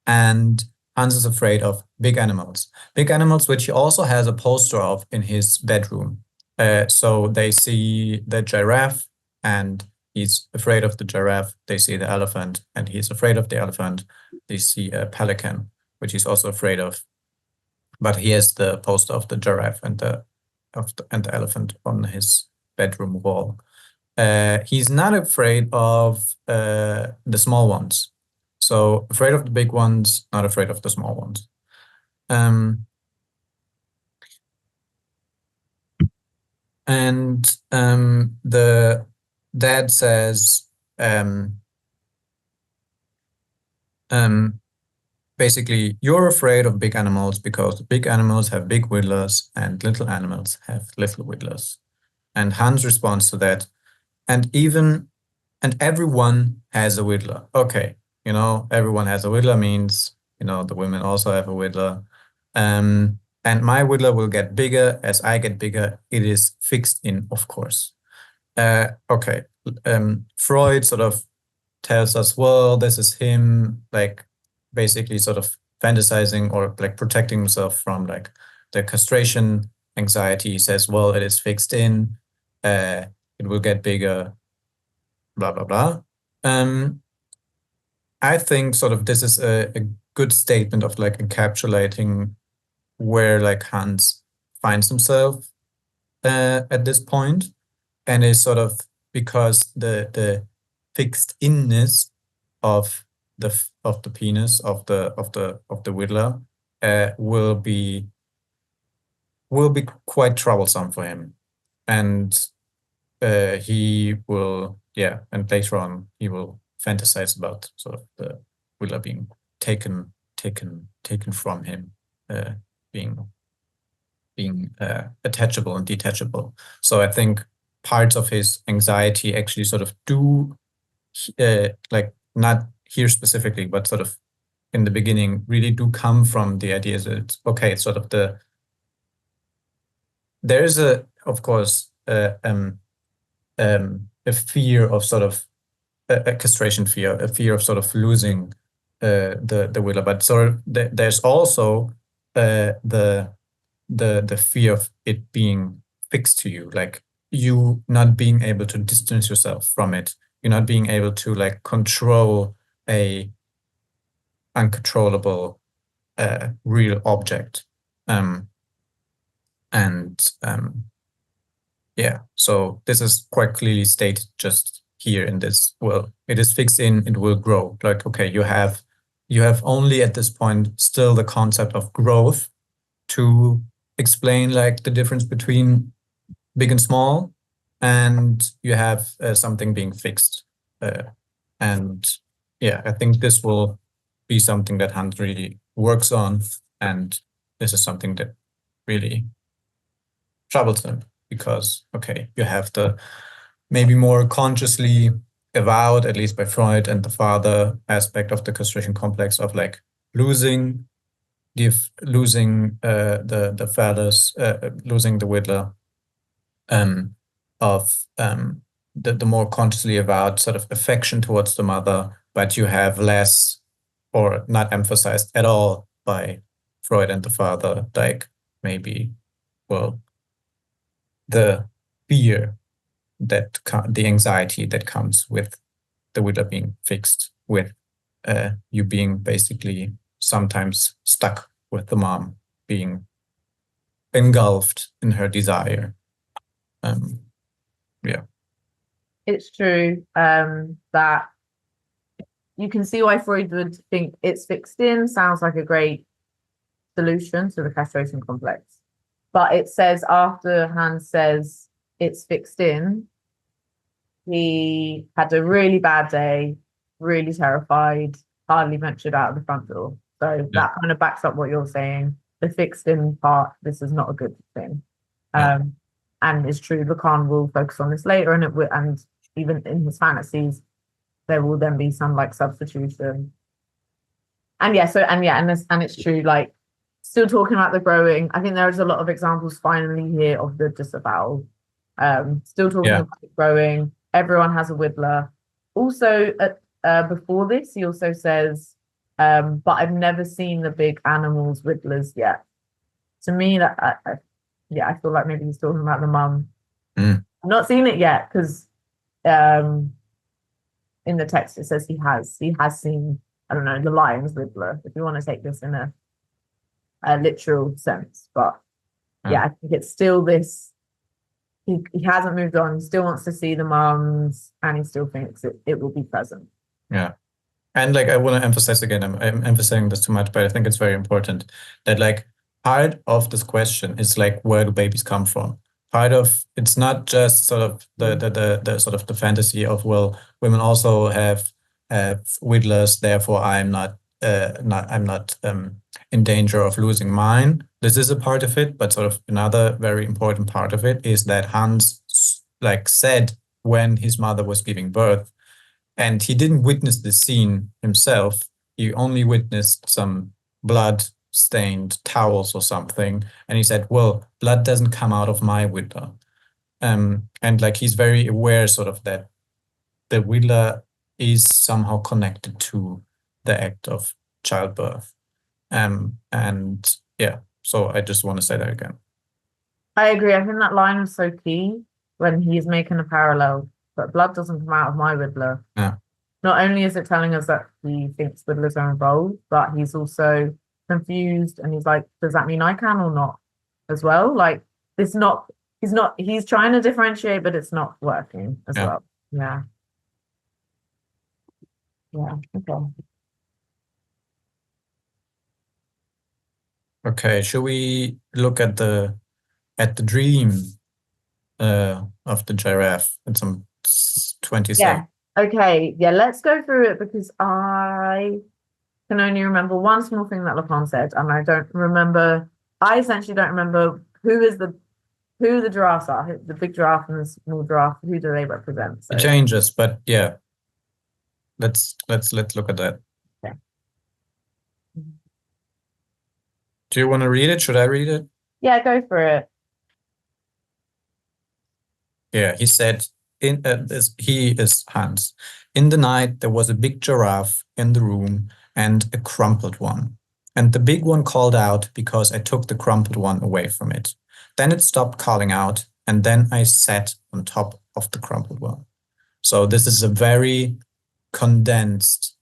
and Hans is afraid of big animals. Big animals, which he also has a poster of in his bedroom. So they see the giraffe, and he's afraid of the giraffe. They see the elephant, and he's afraid of the elephant. They see a pelican, which he's also afraid of. But he has the poster of the giraffe and the elephant on his bedroom wall. He's not afraid of the small ones. So afraid of the big ones, not afraid of the small ones. The dad says, basically, you're afraid of big animals because big animals have big whittlers and little animals have little whittlers. And Hans responds to that, and everyone has a whittler. Okay, everyone has a whittler means, the women also have a whittler. And my whittler will get bigger as I get bigger. It is fixed in, of course. Okay. Freud sort of tells us, well, this is him like basically sort of fantasizing or like protecting himself from like the castration anxiety. He says, well, it is fixed in, it will get bigger, blah, blah, blah. I think sort of this is a good statement of like encapsulating where like Hans finds himself at this point, and is sort of because the fixed inness of the penis of the whittler will be quite troublesome for him, and he will and later on he will fantasize about sort of the whittler being taken from him, being attachable and detachable. So I think parts of his anxiety actually sort of do like not here specifically, but sort of in the beginning really do come from the idea that it's okay, sort of there is of course a fear of sort of a castration fear, a fear of sort of losing the whittler, but sort of there's also the fear of it being fixed to you, like you not being able to distance yourself from it, you're not being able to like control a uncontrollable real object. So this is quite clearly stated just here in this. Well, it is fixed in, it will grow. Like, okay, you have only at this point still the concept of growth to explain like the difference between big and small, and you have something being fixed. I think this will be something that Hans really works on, and this is something that really troubles him, because, okay, you have the maybe more consciously avowed, at least by Freud and the father, aspect of the castration complex of like losing the phallus, losing the whittler, of the more consciously avowed sort of affection towards the mother, but you have less or not emphasized at all by Freud and the father, like maybe, well, the fear that the anxiety that comes with the whittler being fixed, with you being basically sometimes stuck with the mom, being engulfed in her desire. It's true that you can see why Freud would think it's fixed in. Sounds like a great solution to the castration complex. But it says after Hans says it's fixed in, he had a really bad day, really terrified, hardly ventured out of the front door. So that kind of backs up what you're saying. The fixed in part, this is not a good thing. And it's true, Lacan will focus on this later, and even in his fantasies, there will then be some like substitution. And it's true, like still talking about the growing. I think there's a lot of examples finally here of the disavowal. Still talking about the growing. Everyone has a whittler. Also, before this, he also says, but I've never seen the big animals whittlers yet. To me, that I feel like maybe he's talking about the mum. I've not seen it yet, because in the text it says he has seen, I don't know, the lion's whittler, if you want to take this in a literal sense. But I think it's still this, he hasn't moved on, he still wants to see the mums, and he still thinks it will be present. And like, I want to emphasize again, I'm emphasizing this too much, but I think it's very important that like part of this question is like, where do babies come from? Part of it's not just sort of the sort of the fantasy of, well, women also have whittlers, therefore I'm not in danger of losing mine. This is a part of it, but sort of another very important part of it is that Hans like said when his mother was giving birth, and he didn't witness the scene himself, he only witnessed some blood-stained towels or something, and he said, well, blood doesn't come out of my whittler. And like he's very aware sort of that the whittler is somehow connected to the act of childbirth. And yeah, so I just want to say that again. I agree. I think that line was so key when he's making a parallel, but blood doesn't come out of my Riddler. Yeah. Not only is it telling us that he thinks Riddlers are involved, but he's also confused and he's like, does that mean I can or not as well? Like, he's trying to differentiate, but it's not working as Yeah. well. Yeah. Yeah. Okay. Okay, should we look at the dream of the giraffe in some 20 seconds? Yeah. Okay. Yeah, let's go through it because I can only remember one small thing that Lacan said, and I essentially don't remember who the giraffes are, the big giraffe and the small giraffe, who do they represent? So It changes, but yeah. Let's look at that. Okay. Do you want to read it? Should I read it? Yeah, go for it. Yeah, he said, he is Hans. In the night, there was a big giraffe in the room and a crumpled one. And the big one called out because I took the crumpled one away from it. Then it stopped calling out, and then I sat on top of the crumpled one. So this is a very condensed,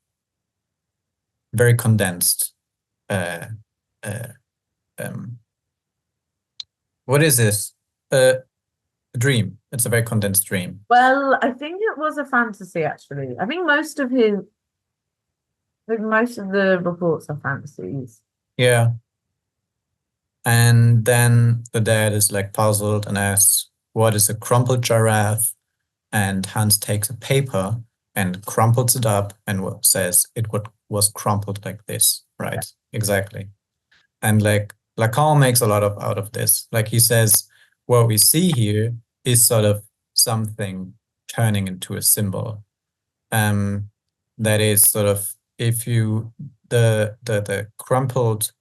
what is this? A dream. It's a very condensed dream. Well, I think it was a fantasy, actually. I think most of the reports are fantasies. Yeah. And then the dad is like puzzled and asks, what is a crumpled giraffe? And Hans takes a paper and crumples it up and says it was crumpled like this, right? Yeah. Exactly. And like Lacan makes a lot out of this. Like he says, what we see here is sort of something turning into a symbol. That is sort of, if you the crumpled,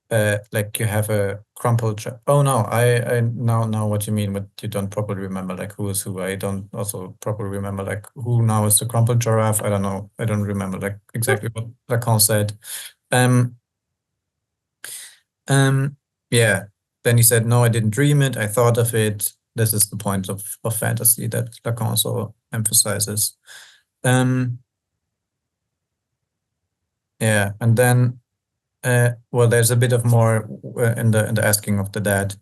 like you have a crumpled. Oh no, I now know what you mean, but you don't properly remember like who is who. I don't also properly remember like who now is the crumpled giraffe. I don't know. I don't remember like exactly what Lacan said. Yeah. Then he said, no, I didn't dream it. I thought of it. This is the point of fantasy that Lacan also emphasizes. Yeah, and then well, there's a bit of more in the asking of the dad.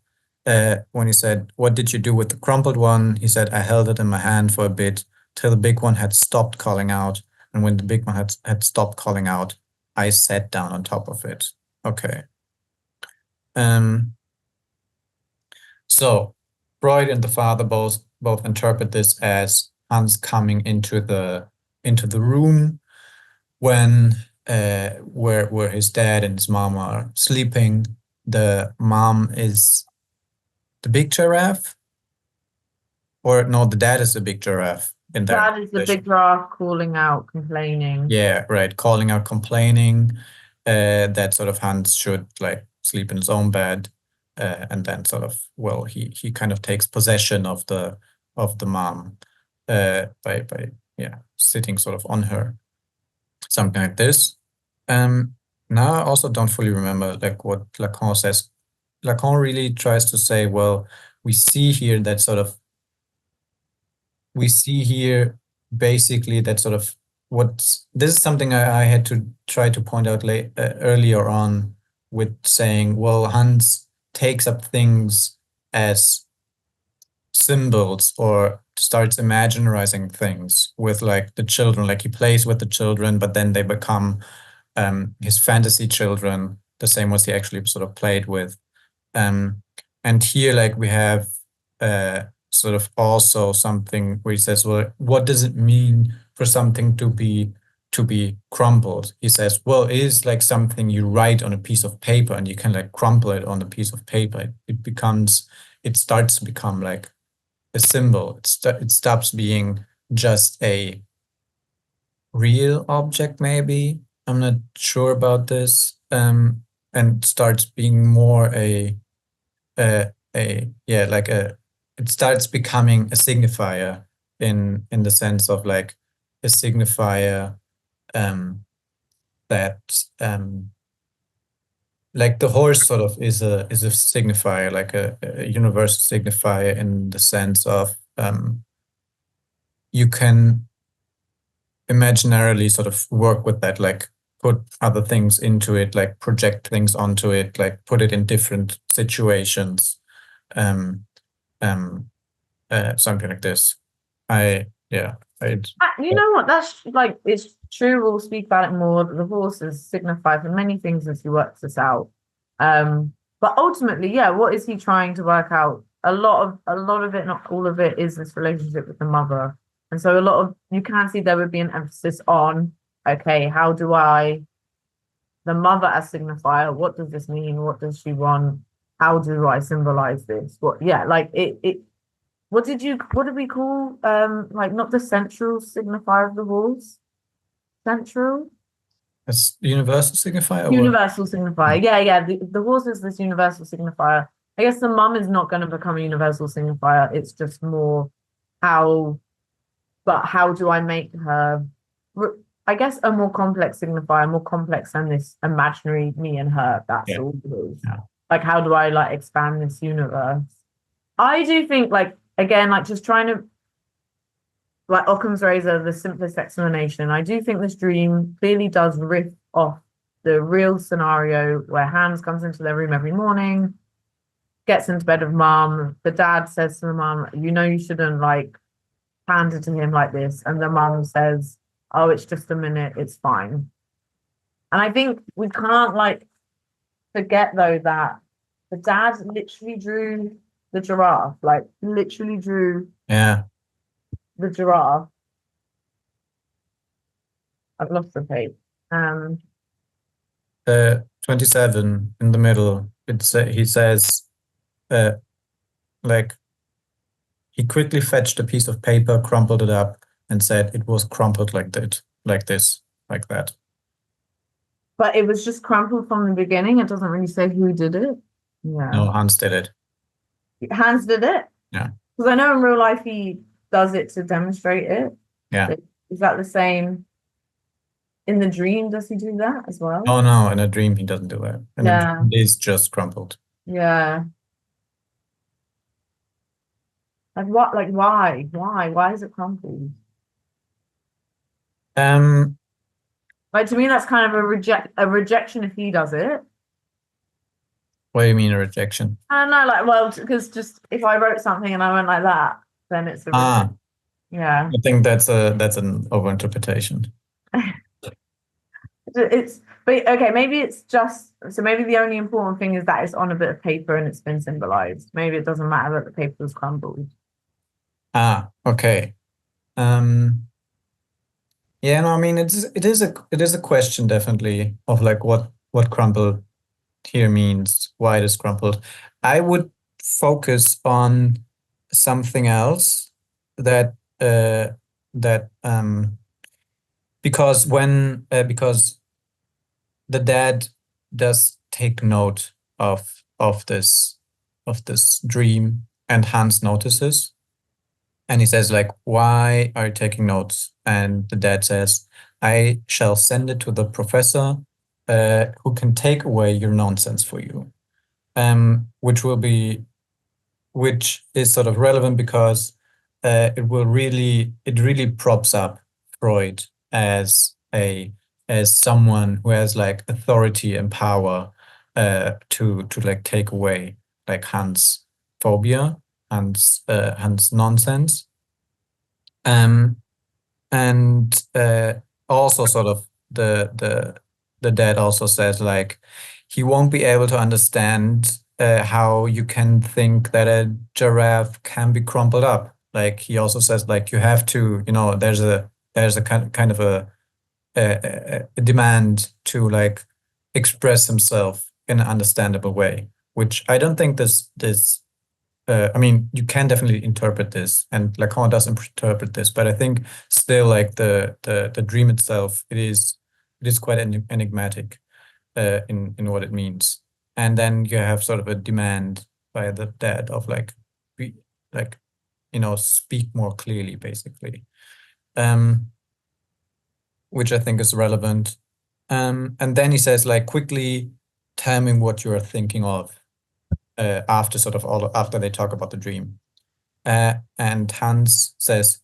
When he said, what did you do with the crumpled one? He said, I held it in my hand for a bit till the big one had stopped calling out. And when the big one had stopped calling out, I sat down on top of it. Okay. So Freud and the father both interpret this as Hans coming into the room when where his dad and his mom are sleeping. The mom is the big giraffe, or no, the dad is the big giraffe. In Dad is the big giraffe calling out, complaining. Yeah, right, calling out, complaining. That sort of Hans should like sleep in his own bed, and then sort of, well, he kind of takes possession of the mom by sitting sort of on her, something like this. Now I also don't fully remember like what Lacan says. Lacan really tries to say, well, we see here basically that sort of this is something I had to try to point out earlier on with saying, well, Hans takes up things as symbols or starts imaginarizing things with like the children, like he plays with the children, but then they become his fantasy children, the same ones he actually sort of played with. And here, like, we have sort of also something where he says, well, what does it mean for something to be crumpled? He says, well, it is like something you write on a piece of paper and you can like crumple it on a piece of paper. It starts to become like a symbol. It stops being just a real object, maybe. I'm not sure about this. And starts being more it starts becoming a signifier in the sense of like a signifier that like the horse sort of is a signifier, like a universal signifier in the sense of you can imaginarily sort of work with that, like put other things into it, like project things onto it, like put it in different situations, something like this. You know what? That's like, it's true. We'll speak about it more. The horses signify for many things as he works this out. But ultimately, yeah, what is he trying to work out? A lot of it, not all of it, is this relationship with the mother. And so you can see there would be an emphasis on, okay, how do the mother as signifier, what does this mean? What does she want? How do I symbolize this? What did we call like, not the central signifier of the horse? Central? It's universal signifier? Universal signifier. Yeah. The horse is this universal signifier. I guess the mum is not going to become a universal signifier. It's just more how do I make her, I guess, a more complex signifier, more complex than this imaginary me and her. That's all it is. Yeah. Like, how do I like expand this universe? I do think, like, again, like, just trying to, like, Occam's razor, the simplest explanation. I do think this dream clearly does riff off the real scenario where Hans comes into their room every morning, gets into bed with mum. The dad says to the mum, you shouldn't, like, hand it to him like this. And the mum says, oh, it's just a minute, it's fine. And I think we can't, like, forget, though, that the dad literally drew the giraffe, like, literally drew the giraffe. I've lost the page. 27 in the middle, he says, like, he quickly fetched a piece of paper, crumpled it up, and said it was crumpled like that, like this, like that. But it was just crumpled from the beginning. It doesn't really say who did it. Yeah. No, Hans did it. Hans did it? Yeah. Because I know in real life he does it to demonstrate it. Yeah. Is that the same in the dream? Does he do that as well? Oh no, in a dream he doesn't do that. It is just crumpled. Yeah. Like what? Like why? Why is it crumpled? Like, to me, that's kind of a rejection if he does it. What do you mean a rejection? I don't know, like, well, because just if I wrote something and I went like that, then it's a rejection. Yeah. I think that's an overinterpretation. But okay, maybe it's just, so maybe the only important thing is that it's on a bit of paper and it's been symbolized. Maybe it doesn't matter that the paper was crumbled. Okay. Yeah, no, I mean, it is a question, definitely, of like what crumpled here means, why it is crumpled. I would focus on something else that because the dad does take note of this dream, and Hans notices. And he says, like, why are you taking notes? And the dad says, I shall send it to the professor who can take away your nonsense for you. Which is sort of relevant because it really props up Freud as someone who has like authority and power to like take away like Hans' phobia, Hans nonsense, and also sort of the dad also says like he won't be able to understand how you can think that a giraffe can be crumpled up. Like he also says like you have to, there's a kind of a demand to like express himself in an understandable way, which I don't think this I mean, you can definitely interpret this, and Lacan does interpret this, but I think still, like the dream itself, it is quite enigmatic in what it means. And then you have sort of a demand by the dad of like, speak more clearly, basically, which I think is relevant. And then he says like quickly tell me what you are thinking of after after they talk about the dream. And Hans says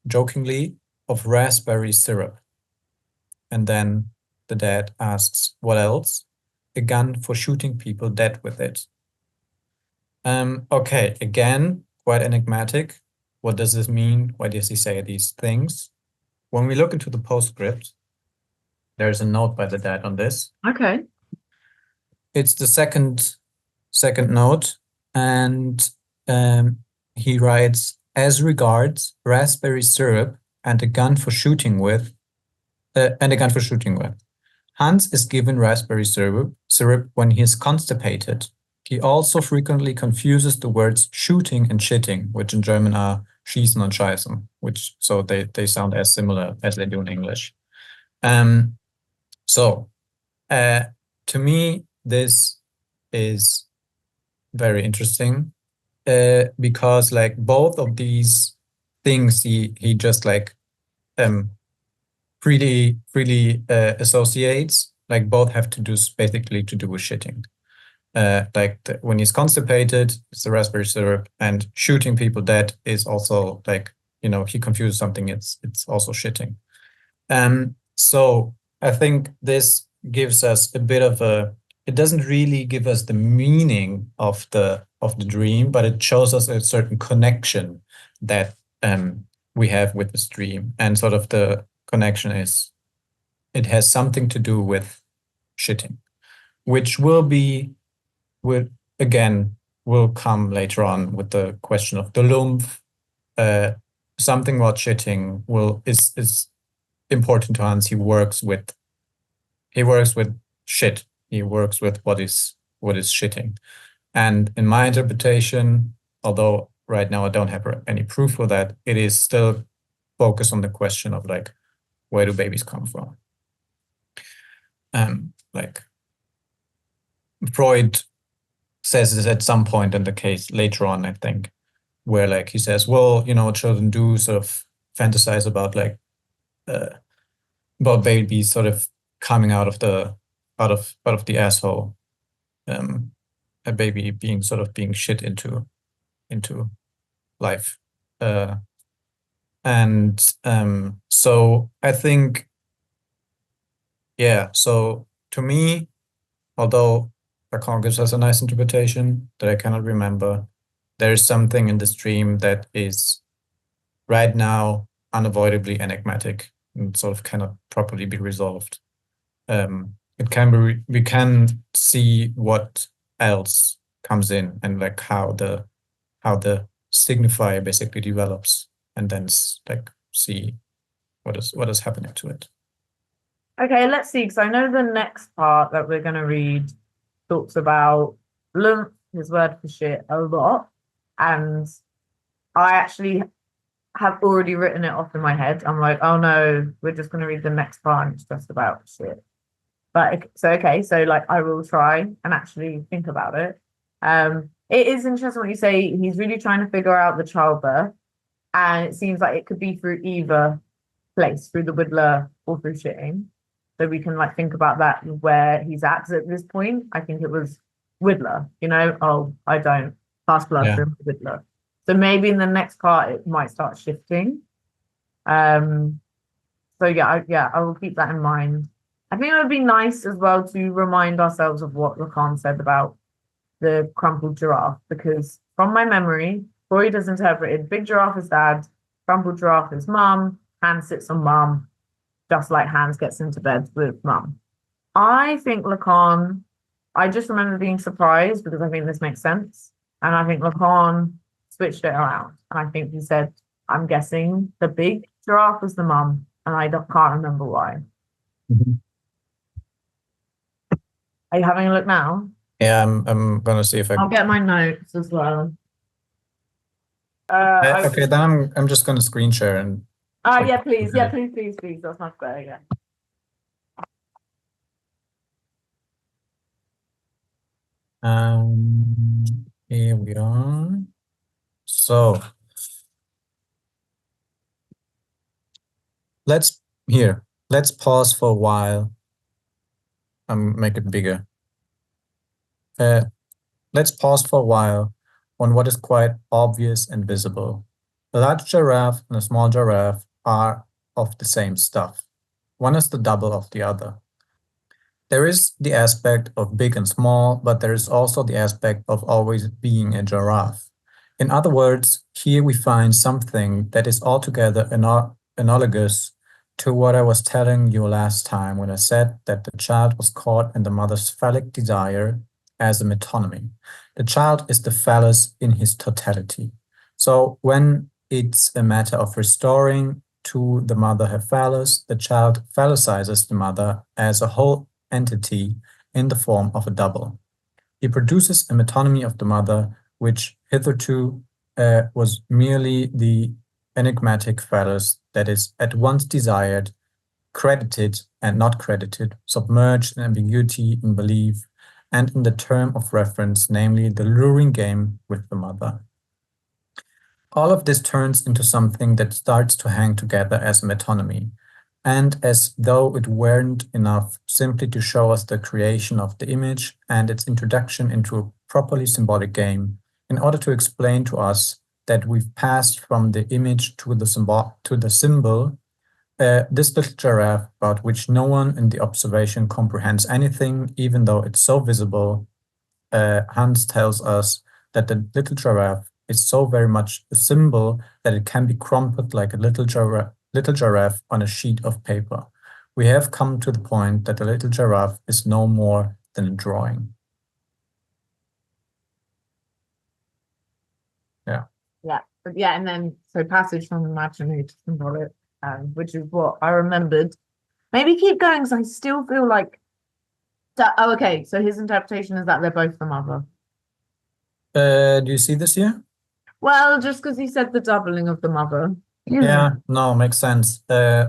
jokingly of raspberry syrup. And then the dad asks, what else? A gun for shooting people dead with it. Okay, again, quite enigmatic. What does this mean? Why does he say these things? When we look into the postscript, there's a note by the dad on this. Okay. It's the second note, and he writes, as regards raspberry syrup and a gun for shooting with, Hans is given raspberry syrup when he is constipated. He also frequently confuses the words shooting and shitting, which in German are schießen und scheißen, so they sound as similar as they do in English. So to me, this is very interesting because like both of these things he just like freely associates, like both have to do basically to do with shitting. When he's constipated, it's the raspberry syrup, and shooting people dead is also like, he confuses something, it's also shitting. So I think this gives us a bit of it doesn't really give us the meaning of the dream, but it shows us a certain connection that we have with this dream. And sort of the connection is, it has something to do with shitting, which will come later on with the question of the Lumpf. Something about shitting is important to Hans. He works with shit. He works with what is shitting. And in my interpretation, although right now I don't have any proof for that, it is still focused on the question of like, where do babies come from? Like Freud says this at some point in the case later on, I think, where like he says, well, children do sort of fantasize about like about babies sort of coming out of the asshole, a baby being shit into life, and so I think, yeah. So to me, although Lacan gives us a nice interpretation that I cannot remember, there is something in this dream that is right now unavoidably enigmatic and sort of cannot properly be resolved. We can see what else comes in and like how the signifier basically develops, and then like see what is happening to it. Okay, let's see, because I know the next part that we're going to read talks about Lumpf, his word for shit, a lot, and I actually have already written it off in my head. I'm like, oh no, we're just going to read the next part and it's just about shit. But so like I will try and actually think about it. It is interesting what you say. He's really trying to figure out the childbirth, and it seems like it could be through either place, through the Widdler or through shitting. So we can like think about that, where he's at this point. I think it was Widdler, oh, I don't pass blood through Widdler. So maybe in the next part it might start shifting. So yeah, I will keep that in mind. I think it would be nice as well to remind ourselves of what Lacan said about the crumpled giraffe, because from my memory, Freud has interpreted big giraffe as dad, crumpled giraffe as mum, Hans sits on mum, just like Hans gets into bed with mum. I think Lacan, I just remember being surprised because I think this makes sense. And I think Lacan switched it around. And I think he said, I'm guessing the big giraffe was the mum, and I can't remember why. Mm-hmm. Are you having a look now? Yeah, I'm gonna see if I'll get my notes as well. Okay, then I'm just gonna screen share and. Yeah, please. Yeah, please. That's much better. Yeah. Here we are. So let's pause for a while and make it bigger. Let's pause for a while on what is quite obvious and visible. A large giraffe and a small giraffe are of the same stuff. One is the double of the other. There is the aspect of big and small, but there is also the aspect of always being a giraffe. In other words, here we find something that is altogether analogous to what I was telling you last time when I said that the child was caught in the mother's phallic desire as a metonymy. The child is the phallus in his totality. So when it's a matter of restoring to the mother her phallus, the child phallicizes the mother as a whole entity in the form of a double. He produces a metonymy of the mother, which hitherto was merely the enigmatic phallus that is at once desired, credited and not credited, submerged in ambiguity, in belief, and in the term of reference, namely the luring game with the mother. All of this turns into something that starts to hang together as metonymy, and as though it weren't enough simply to show us the creation of the image and its introduction into a properly symbolic game, in order to explain to us that we've passed from the image to the symbol, this little giraffe, about which no one in the observation comprehends anything, even though it's so visible, Hans tells us that the little giraffe is so very much a symbol that it can be crumpled like a little giraffe on a sheet of paper. We have come to the point that the little giraffe is no more than a drawing. Yeah. Yeah, but yeah, and then so passage from imaginary to symbolic, which is what I remembered. Maybe keep going, because I still feel like that. Oh, okay. So his interpretation is that they're both the mother. Do you see this here? Well, just because he said the doubling of the mother. Yeah, no, makes sense. This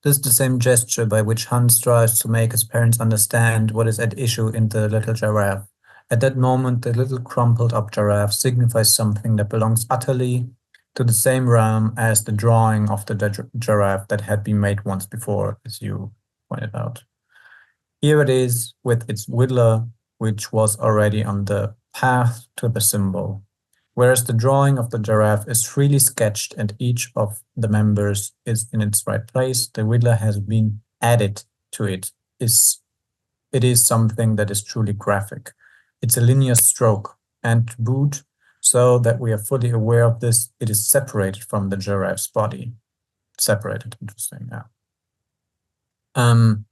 is the same gesture by which Hans tries to make his parents understand what is at issue in the little giraffe. At that moment, the little crumpled up giraffe signifies something that belongs utterly to the same realm as the drawing of the giraffe that had been made once before, as you pointed out. Here it is with its whittler, which was already on the path to the symbol. Whereas the drawing of the giraffe is freely sketched and each of the members is in its right place, the whittler has been added to it. It is something that is truly graphic. It's a linear stroke, and to boot, so that we are fully aware of this, it is separated from the giraffe's body. Separated, interesting, yeah. And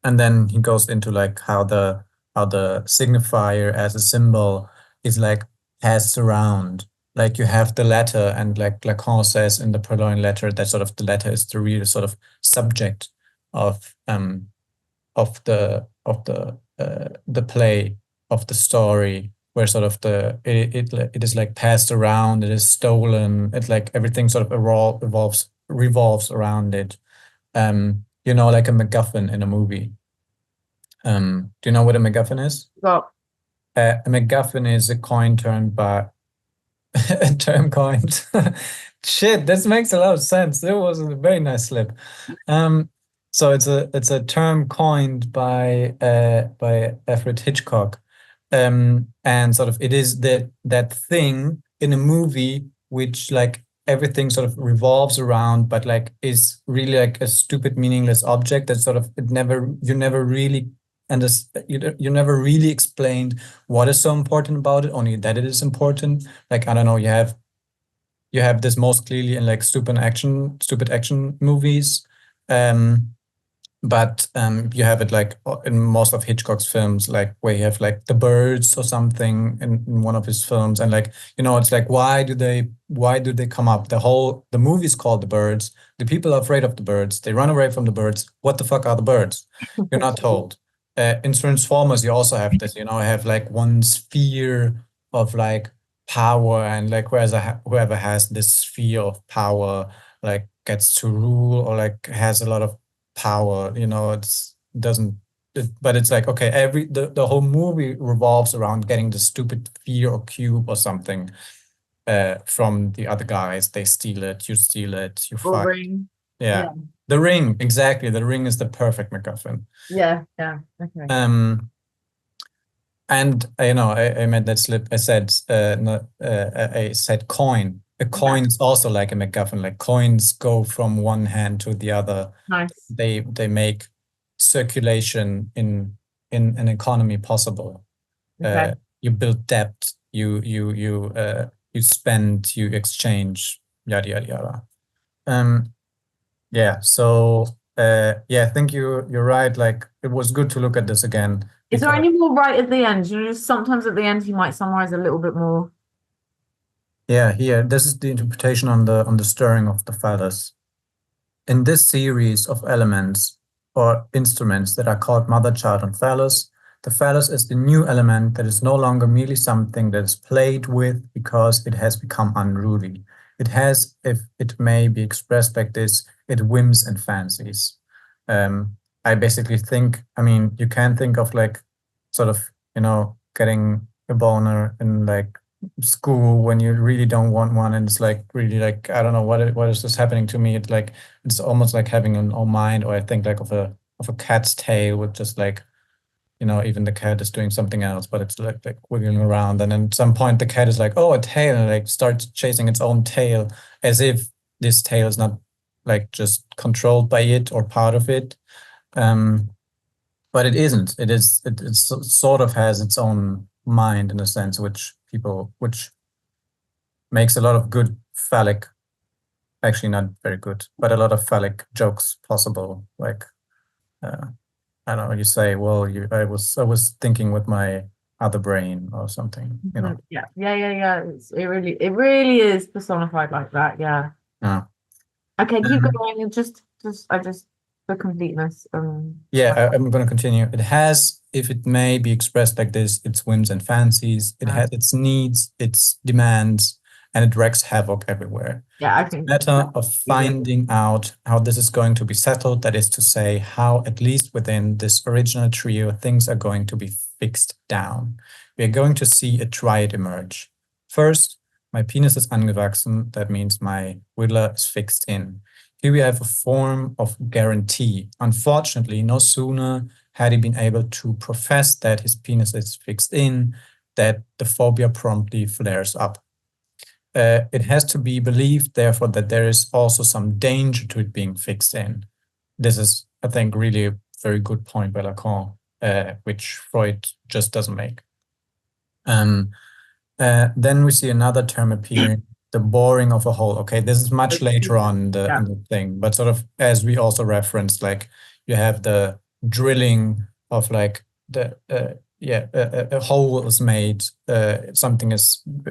then he goes into like how the signifier as a symbol is like passed around. Like you have the letter, and like Lacan says in the Purloined Letter, that sort of the letter is the real sort of subject of the play, of the story, where sort of it is like passed around, it is stolen, it's like everything sort of revolves around it. You know, like a MacGuffin in a movie. Do you know what a MacGuffin is? Well, A MacGuffin is a coin turned by a term coined. Shit, this makes a lot of sense. It was a very nice slip. So it's a term coined by Alfred Hitchcock, and sort of it is that thing in a movie which like everything sort of revolves around, but like is really like a stupid, meaningless object that sort of you never really you never really explained what is so important about it, only that it is important. Like, I don't know, you have this most clearly in like stupid action movies. But you have it like in most of Hitchcock's films, like where you have like the birds or something in one of his films, and like, you know, it's like why do they come up? The movie is called The Birds. The people are afraid of the birds. They run away from the birds. What the fuck are the birds? You're not told. In Transformers, you also have this. You know, have like one sphere of like power, and like whoever has this sphere of power like gets to rule or like has a lot of power, you know. But it's like, okay, the whole movie revolves around getting the stupid sphere or cube or something from the other guys. They steal it, you steal it, you fight. ring. Yeah. The ring, exactly. The ring is the perfect MacGuffin. Yeah. Okay. And I made that slip. I said I said coin. A coin is also like a MacGuffin. Like coins go from one hand to the other. Nice. They make circulation in an economy possible. Okay. You build debt. You spend. You exchange. Yada yada yada. Yeah. So I think you're right. Like it was good to look at this again. Is there any more right at the end? Just sometimes at the end you might summarize a little bit more. Yeah, here, this is the interpretation on the stirring of the phallus. In this series of elements or instruments that are called mother, child, and phallus, the phallus is the new element that is no longer merely something that is played with because it has become unruly. It has, if it may be expressed like this, it whims and fancies. I basically think, you can think of like sort of, getting a boner in like school when you really don't want one, and it's like really like, I don't know what is this happening to me. It's almost like having an own mind, or I think like of a cat's tail with just like, even the cat is doing something else, but it's like wiggling around, and then at some point the cat is like, oh, a tail, and like starts chasing its own tail, as if this tail is not like just controlled by it or part of it. But it isn't. It sort of has its own mind in a sense, which makes a lot of good phallic, actually not very good, but a lot of phallic jokes possible. Like, I don't know, you say, well, I was thinking with my other brain or something, Yeah. It really is personified like that. Yeah. Yeah. Okay, keep going. Just for completeness. I'm going to continue. It has, if it may be expressed like this, its whims and fancies. It has its needs, its demands, and it wreaks havoc everywhere. Yeah, I think it's a matter of finding out how this is going to be settled. That is to say, how, at least within this original trio, things are going to be fixed down. We are going to see a triad emerge. First, my penis is angewachsen. That means my whittler is fixed in. Here we have a form of guarantee. Unfortunately, no sooner had he been able to profess that his penis is fixed in, that the phobia promptly flares up. It has to be believed, therefore, that there is also some danger to it being fixed in. This is, I think, really a very good point by Lacan, which Freud just doesn't make. Then we see another term appearing, the boring of a hole. Okay, this is much later on in the thing, but sort of as we also referenced, like you have the drilling of like a hole is made, something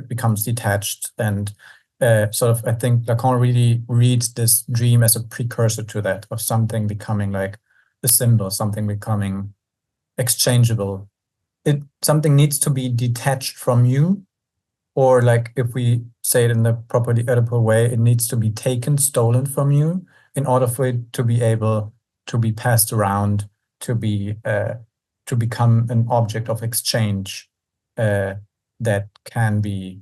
becomes detached, and sort of I think Lacan really reads this dream as a precursor to that, of something becoming like a symbol, something becoming exchangeable. Something needs to be detached from you, or like if we say it in the properly Oedipal way, it needs to be taken, stolen from you, in order for it to be able to be passed around, to become an object of exchange that can be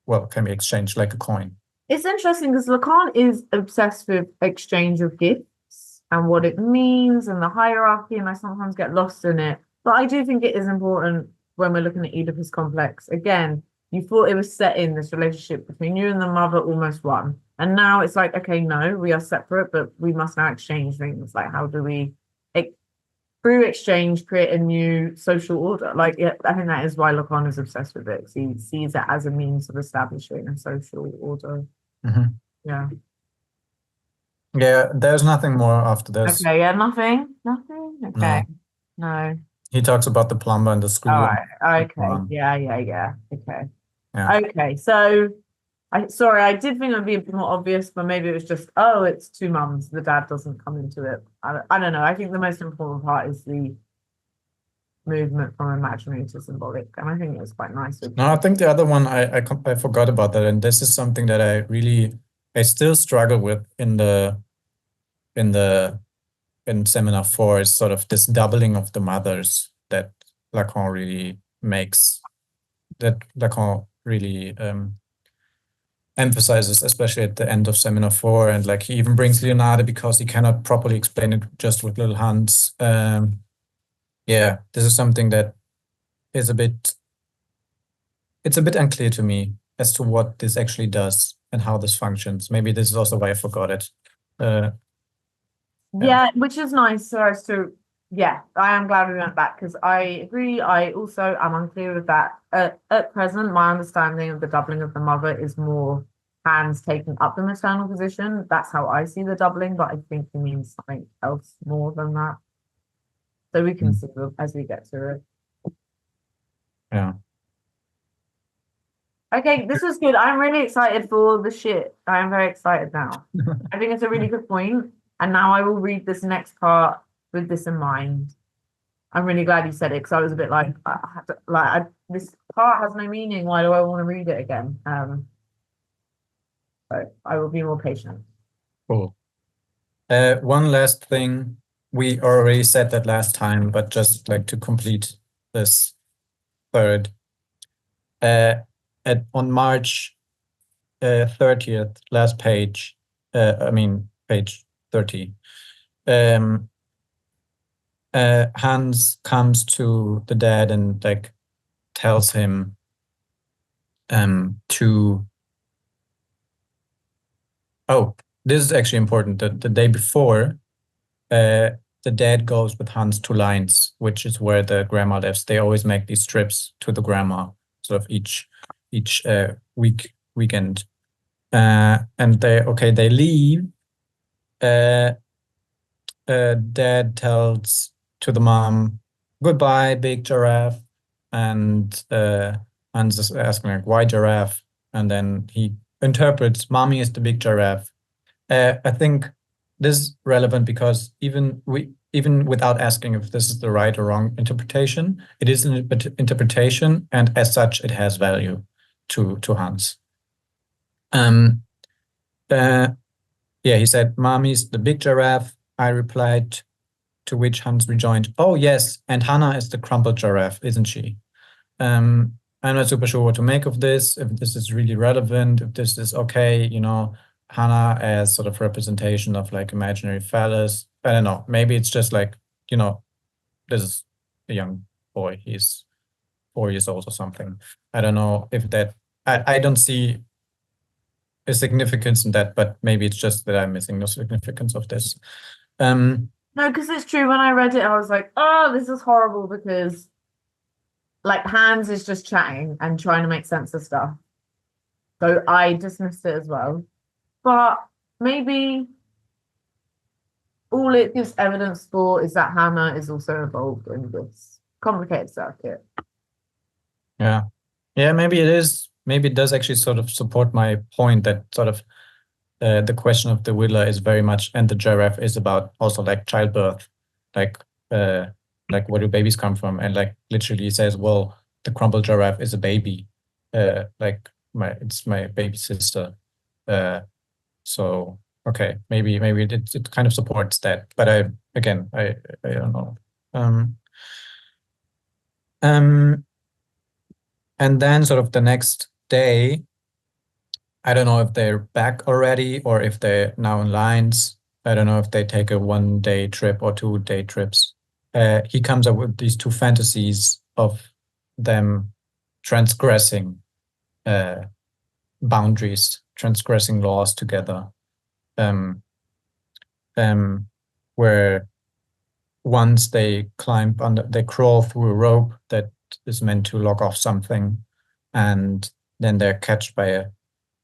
exchanged like a coin. It's interesting because Lacan is obsessed with exchange of gifts and what it means and the hierarchy, and I sometimes get lost in it. But I do think it is important when we're looking at Oedipus complex. Again, you thought it was set in this relationship between you and the mother, almost one. And now it's like, okay, no, we are separate, but we must now exchange things. Like, how do we, through exchange, create a new social order? Like, I think that is why Lacan is obsessed with it. He sees it as a means of establishing a social order. Mm-hmm. Yeah. Yeah, there's nothing more after this. Okay, yeah, nothing? Okay. No. He talks about the plumber and the school. All right. Okay. Yeah. Okay. Yeah. Okay. So, I did think it would be a bit more obvious, but maybe it was just, it's two mums. The dad doesn't come into it. I don't know. I think the most important part is the movement from imaginary to symbolic, and I think it was quite nice. No, I think the other one I forgot about that, and this is something that I still struggle with in Seminar 4, is sort of this doubling of the mothers that Lacan really makes, that Lacan really emphasizes, especially at the end of Seminar 4, and like he even brings Leonardo because he cannot properly explain it just with little Hans. This is something that is a bit, it's a bit unclear to me as to what this actually does and how this functions. Maybe this is also why I forgot it. Yeah, which is nice. So as to, yeah, I am glad we went back because I agree. I also am unclear with that. At present, my understanding of the doubling of the mother is more hands taking up the maternal position. That's how I see the doubling, but I think he means something else more than that. So we can see as we get to it. Yeah. Okay, this was good. I'm really excited for the shit. I am very excited now. I think it's a really good point. And now I will read this next part with this in mind. I'm really glad you said it because I was a bit like, this part has no meaning. Why do I want to read it again? But I will be more patient. Cool. One last thing. We already said that last time, but just like to complete this third. On March 30th, last page, page 30, Hans comes to the dad and like tells him this is actually important. The day before, the dad goes with Hans to Lines, which is where the grandma lives. They always make these trips to the grandma, sort of each weekend. And they leave. Dad tells to the mom, "Goodbye, big giraffe," and Hans is asking like, "Why giraffe?" And then he interprets, "Mommy is the big giraffe." I think this is relevant because even without asking if this is the right or wrong interpretation, it is an interpretation, and as such, it has value to Hans. He said, "Mommy's the big giraffe." I replied, to which Hans rejoined, "Oh yes, and Hannah is the crumpled giraffe, isn't she?" I'm not super sure what to make of this, if this is really relevant, if this is okay, Hannah as sort of representation of like imaginary phallus. I don't know. Maybe it's just like, this is a young boy. He's 4 years old or something. I don't know if that, I don't see a significance in that, but maybe it's just that I'm missing the significance of this. No, because it's true. When I read it, I was like, oh, this is horrible because like Hans is just chatting and trying to make sense of stuff. So I dismissed it as well. But maybe all it gives evidence for is that Hannah is also involved in this complicated circuit. Yeah. Yeah, maybe it is. Maybe it does actually sort of support my point that sort of the question of the Whittler is very much, and the giraffe is about also like childbirth, like where do babies come from? And like literally says, well, the crumpled giraffe is a baby, it's my baby sister. So okay, maybe it kind of supports that, but I don't know. And then sort of the next day, I don't know if they're back already or if they're now in Lines. I don't know if they take a 1-day trip or 2-day trips. He comes up with these two fantasies of them transgressing boundaries, transgressing laws together, where once they crawl through a rope that is meant to lock off something, and then they're catched by a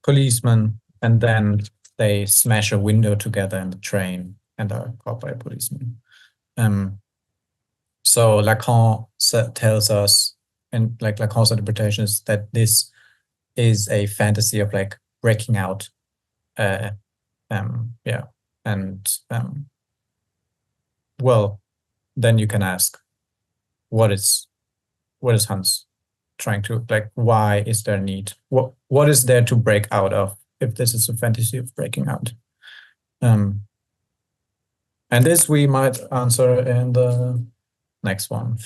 policeman, and then they smash a window together in the train and are caught by a policeman. So Lacan tells us, and like Lacan's interpretation is that this is a fantasy of like breaking out. Well, then you can ask, what is Hans trying to, like, why is there need? What is there to break out of if this is a fantasy of breaking out? And this we might answer in the next one.